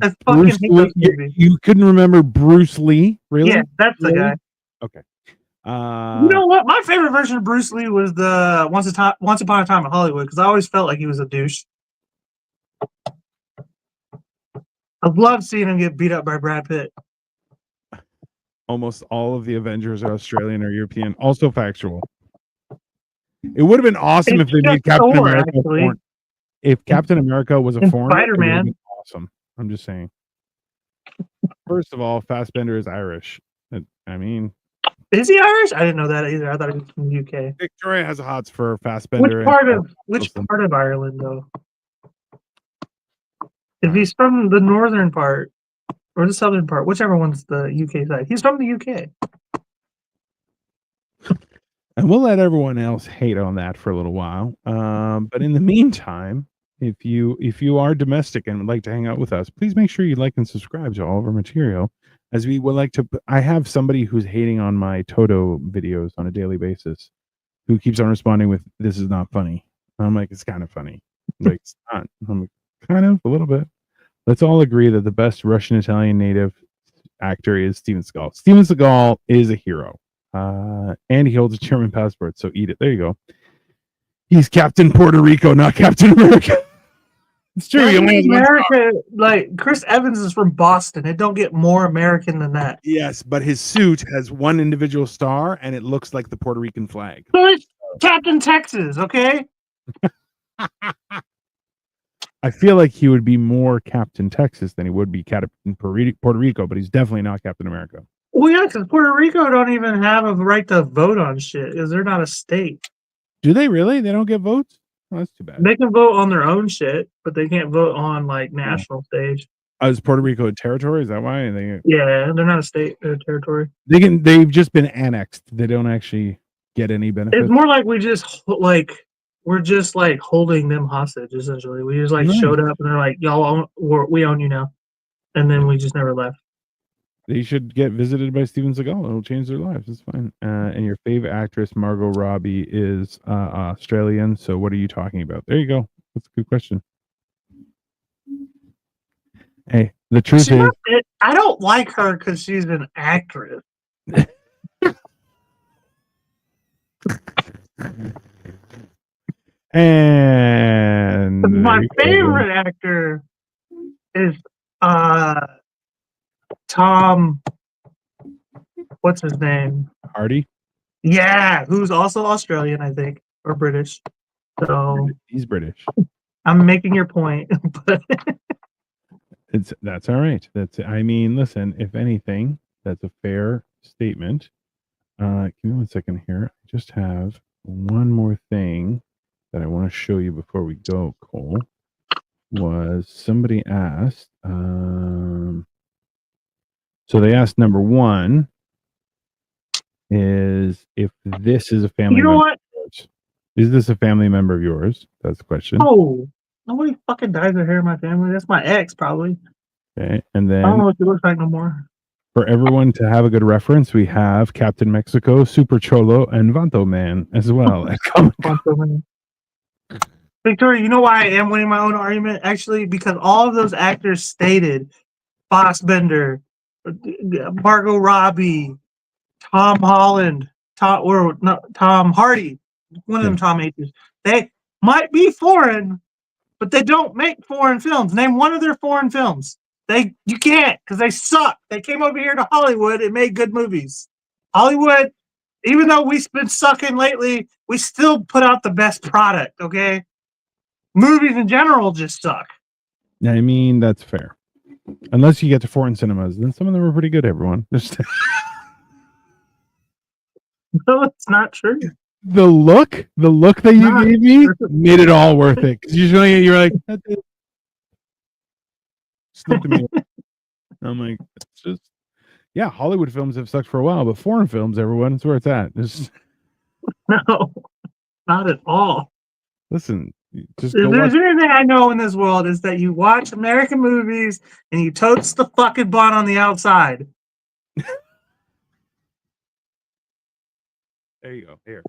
I fucking hate those movies. You couldn't remember Bruce Lee, really? Yeah, that's the guy. Okay. You know what? My favorite version of Bruce Lee was the Once Upon a Time in Hollywood because I always felt like he was a douche. I love seeing him get beat up by Brad Pitt. Almost all of the Avengers are Australian or European. Also factual. It would have been awesome if they made Captain America foreign. If Captain America was a foreigner, Spider-Man, it would have been awesome. I'm just saying. First of all, Fassbender is Irish. I mean, is he Irish? I didn't know that either. I thought he was from the UK. Victoria has hots for Fassbender. Which part of Ireland though? If he's from the northern part or the southern part, whichever one's the UK side, he's from the UK. And we'll let everyone else hate on that for a little while. But in the meantime, if you are domestic and would like to hang out with us, please make sure you like and subscribe to all of our material. As we would like to, I have somebody who's hating on my Toto videos on a daily basis, who keeps on responding with, "This is not funny." I'm like, "It's kind of funny." Like, it's not. I'm like, kind of a little bit. Let's all agree that the best Russian Italian native actor is Steven Seagal. Steven Seagal is a hero. And he holds a German passport, so eat it. There you go. He's Captain Puerto Rico, not Captain America. It's true. America, like Chris Evans is from Boston. It don't get more American than that. Yes, but his suit has one individual star, and it looks like the Puerto Rican flag. So it's Captain Texas, okay? I feel like he would be more Captain Texas than he would be Captain Puerto Rico, but he's definitely not Captain America. Well, yeah, because Puerto Rico don't even have a right to vote on shit because they're not a state. Do they really? They don't get votes? Oh, that's too bad. They can vote on their own shit, but they can't vote on like national stage. Is Puerto Rico a territory? Is that why? Yeah, they're not a state; they're a territory. They've just been annexed. They don't actually get any benefits. It's more like we're just like holding them hostage. Essentially, we just like showed up and they're like, "Y'all, we own you now," and then we just never left. They should get visited by Steven Seagal. It'll change their lives. It's fine. And your favorite actress, Margot Robbie, is Australian. So what are you talking about? There you go. That's a good question. Hey, the truth is, I don't like her because she's an actress. And my favorite actor is Tom. What's his name? Hardy. Yeah, who's also Australian, I think, or British. So he's British. I'm making your point, but that's all right. I mean, listen, if anything, that's a fair statement. Give me 1 second here. I just have one more thing that I want to show you before we go, Cole. Was somebody asked, so they asked number one is if this is a family member of yours. Is this a family member of yours? That's the question. Oh, nobody fucking dyes their hair in my family. That's my ex, probably. Okay, and then I don't know what she looks like no more. For everyone to have a good reference, we have Captain Mexico, Super Cholo, and Vanto Man as well. Victoria, you know why I am winning my own argument? Actually, because all of those actors stated Fassbender, Margot Robbie, Tom Holland, Tom Hardy, one of them Tom H's. They might be foreign, but they don't make foreign films. Name one of their foreign films You can't because they suck. They came over here to Hollywood and made good movies. Hollywood, even though we've been sucking lately, we still put out the best product. Okay, movies in general just suck. I mean, that's fair. Unless you get to foreign cinemas, then some of them are pretty good. Everyone, No, it's not true. the look that you Not gave me true. made it all worth it. Because usually you're like, that's it. Just looked at me. I'm like, it's just, yeah. Hollywood films have sucked for a while, but foreign films, everyone, it's where it's at. Just No, not at all. listen, just If go watch. there's anything I know in this world is that you watch American movies and you toast the fucking bun on the outside. There you go. Here.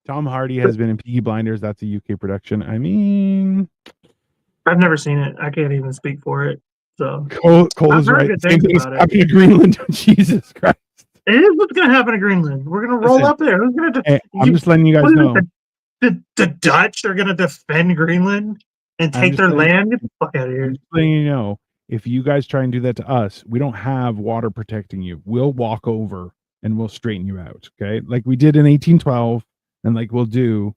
Tom Hardy has been in Peaky Blinders. That's a UK production. I mean, I've never seen it. I can't even speak for it. So Cole I've is heard right. good Same things thing is about it. happening in Greenland. Jesus Christ. It is what's going to happen to Greenland. We're going to roll Listen, up there. Who's going to? Hey, I'm just letting you guys know. The Dutch are going to defend Greenland and take their land. Get the fuck out of here. I'm just letting you know. If you guys try and do that to us, we don't have water protecting you. We'll walk over and we'll straighten you out. Okay, like we did in 1812, and like we'll do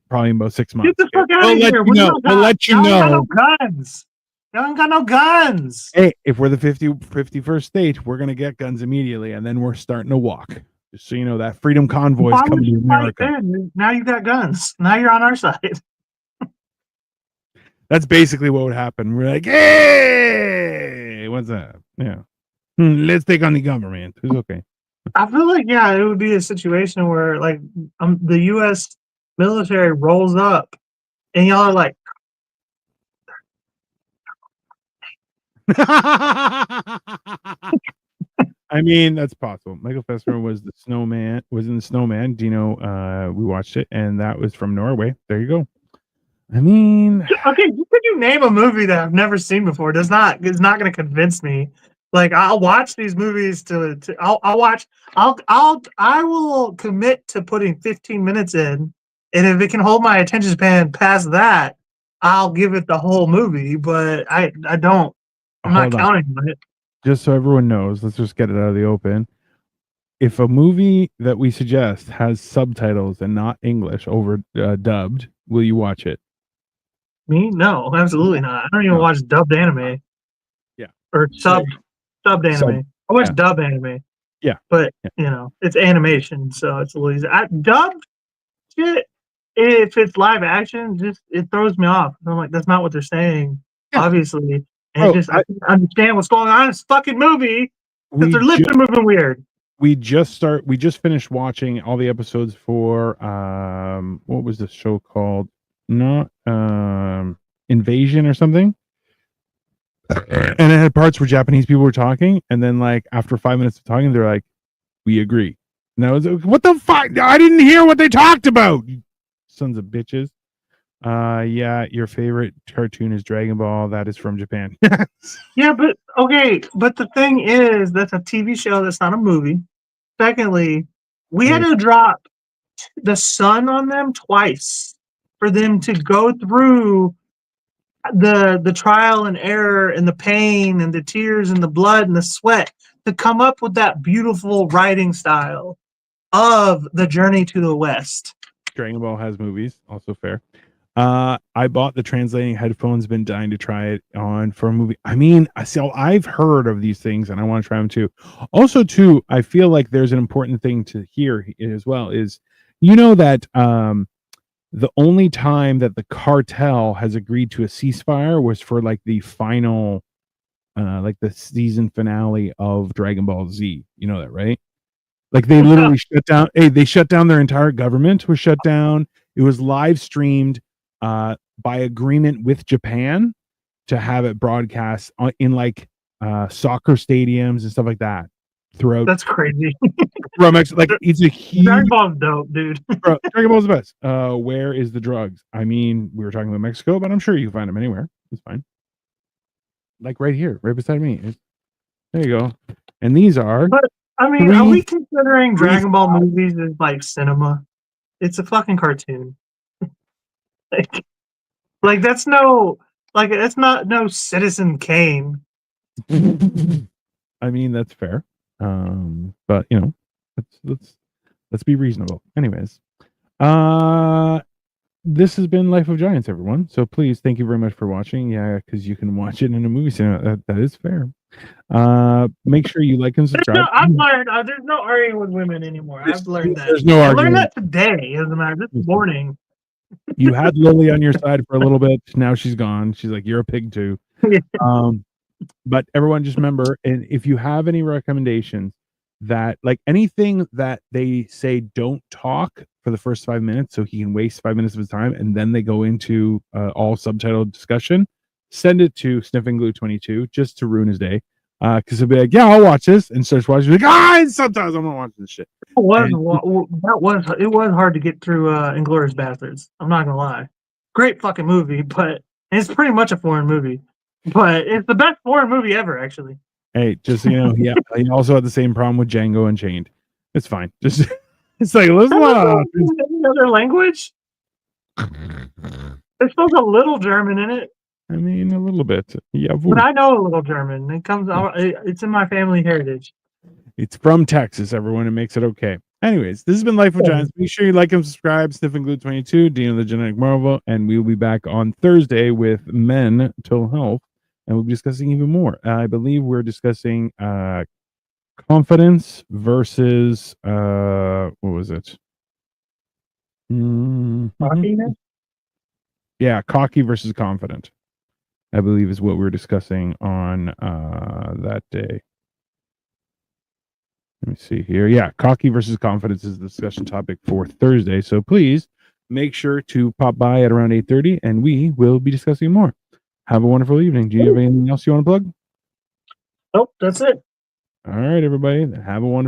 probably in about 6 months. Get the fuck out of here. We'll let you know. Got no guns. Y'all ain't got no guns. Hey, if we're the 51st state, we're gonna get guns immediately, and then we're starting to walk. Just so you know, that freedom convoy is coming to America. Now you got guns. Now you're on our side. That's basically what would happen. We're like, hey, what's up? Yeah, let's take on the government. It's okay. I feel like it would be a situation where like the U.S. military rolls up, and y'all are like, I mean, that's possible. Michael Fassbender was in the Snowman. Dino, we watched it, and that was from Norway. There you go. I mean, okay, could you name a movie that I've never seen before? It's not going to convince me. Like I'll watch these movies I will commit to putting 15 minutes in, and if it can hold my attention span past that, I'll give it the whole movie. But I'm not counting on it. Just so everyone knows, let's just get it out of the open. If a movie that we suggest has subtitles and not English over dubbed, will you watch it? Me? No, absolutely not. I don't even watch dubbed anime. Yeah. Or subbed anime. I watch dub anime. Yeah. But, it's animation, so it's a little easy. Dubbed shit, if it's live action, it throws me off. I'm like, that's not what they're saying, obviously. And I understand what's going on in this fucking movie because their lips are moving weird. We just finished watching all the episodes for what was the show called? Not Invasion or something. And it had parts where Japanese people were talking, and then like after 5 minutes of talking, they're like, "We agree." And I was like, "What the fuck? I didn't hear what they talked about, you sons of bitches." Yeah, your favorite cartoon is Dragon Ball. That is from Japan. Yeah, but the thing is, that's a TV show. That's not a movie. Secondly, we had to drop the sun on them twice for them to go through the trial and error and the pain and the tears and the blood and the sweat to come up with that beautiful writing style of The Journey to the West. Dragon Ball has movies, also fair. I bought the translating headphones, been dying to try it on for a movie. I mean, I've heard of these things and I want to try them too. Also, too, I feel like there's an important thing to hear as well is, that the only time that the cartel has agreed to a ceasefire was for like the final, like the season finale of Dragon Ball Z. You know that, right? Like they literally shut down. Hey, they shut down their entire government. Was shut down. It was live streamed by agreement with Japan to have it broadcast in like soccer stadiums and stuff like that throughout. That's crazy. Like it's a huge. Dragon Ball's dope, dude. Dragon Ball's the best. Where is the drugs? I mean, we were talking about Mexico, but I'm sure you can find them anywhere. It's fine. Like right here, right beside me. There you go. And these are. But I mean, are we considering Dragon Ball movies as like cinema? It's a fucking cartoon. like that's not no Citizen Kane. I mean, that's fair. But you know, let's be reasonable. Anyways, this has been Life of Giants, everyone. So please, thank you very much for watching. Yeah, because you can watch it in a movie cinema. That is fair. Make sure you like and subscribe. I've learned there's no arguing with women anymore. I've learned that. There's no I learned argument. that today, as a matter this morning. You had Lily on your side for a little bit. Now she's gone. She's like, you're a pig too. But everyone just remember, and if you have any recommendations that like anything that they say don't talk for the first 5 minutes so he can waste 5 minutes of his time and then they go into all subtitled discussion, send it to Sniffing Glue 22 just to ruin his day. Because he'll be like, yeah, I'll watch this, and starts watching. Like, sometimes I'm not watching this shit. It was hard to get through Inglourious Bastards. I'm not gonna lie. Great fucking movie, but it's pretty much a foreign movie. But it's the best foreign movie ever, actually. Hey, just so you know, yeah, he also had the same problem with Django Unchained. It's fine. Just it's like listen another language. There's still a little German in it. I mean, a little bit. Yeah, but I know a little German. It comes out. It's in my family heritage. It's from Texas, everyone. It makes it okay. Anyways, this has been Life of Giants. Make sure you like and subscribe. Sniffing Glue 22, Dean of the Genetic Marvel, and we will be back on Thursday with Men Till Health, and we'll be discussing even more. I believe we're discussing confidence versus what was it? Cockiness? Yeah, cocky versus confident, I believe is what we're discussing on that day. Let me see here. Yeah, cocky versus confidence is the discussion topic for Thursday. So please make sure to pop by at around 8:30 and we will be discussing more. Have a wonderful evening. Do you have anything else you want to plug? Nope, that's it. All right, everybody. Have a wonderful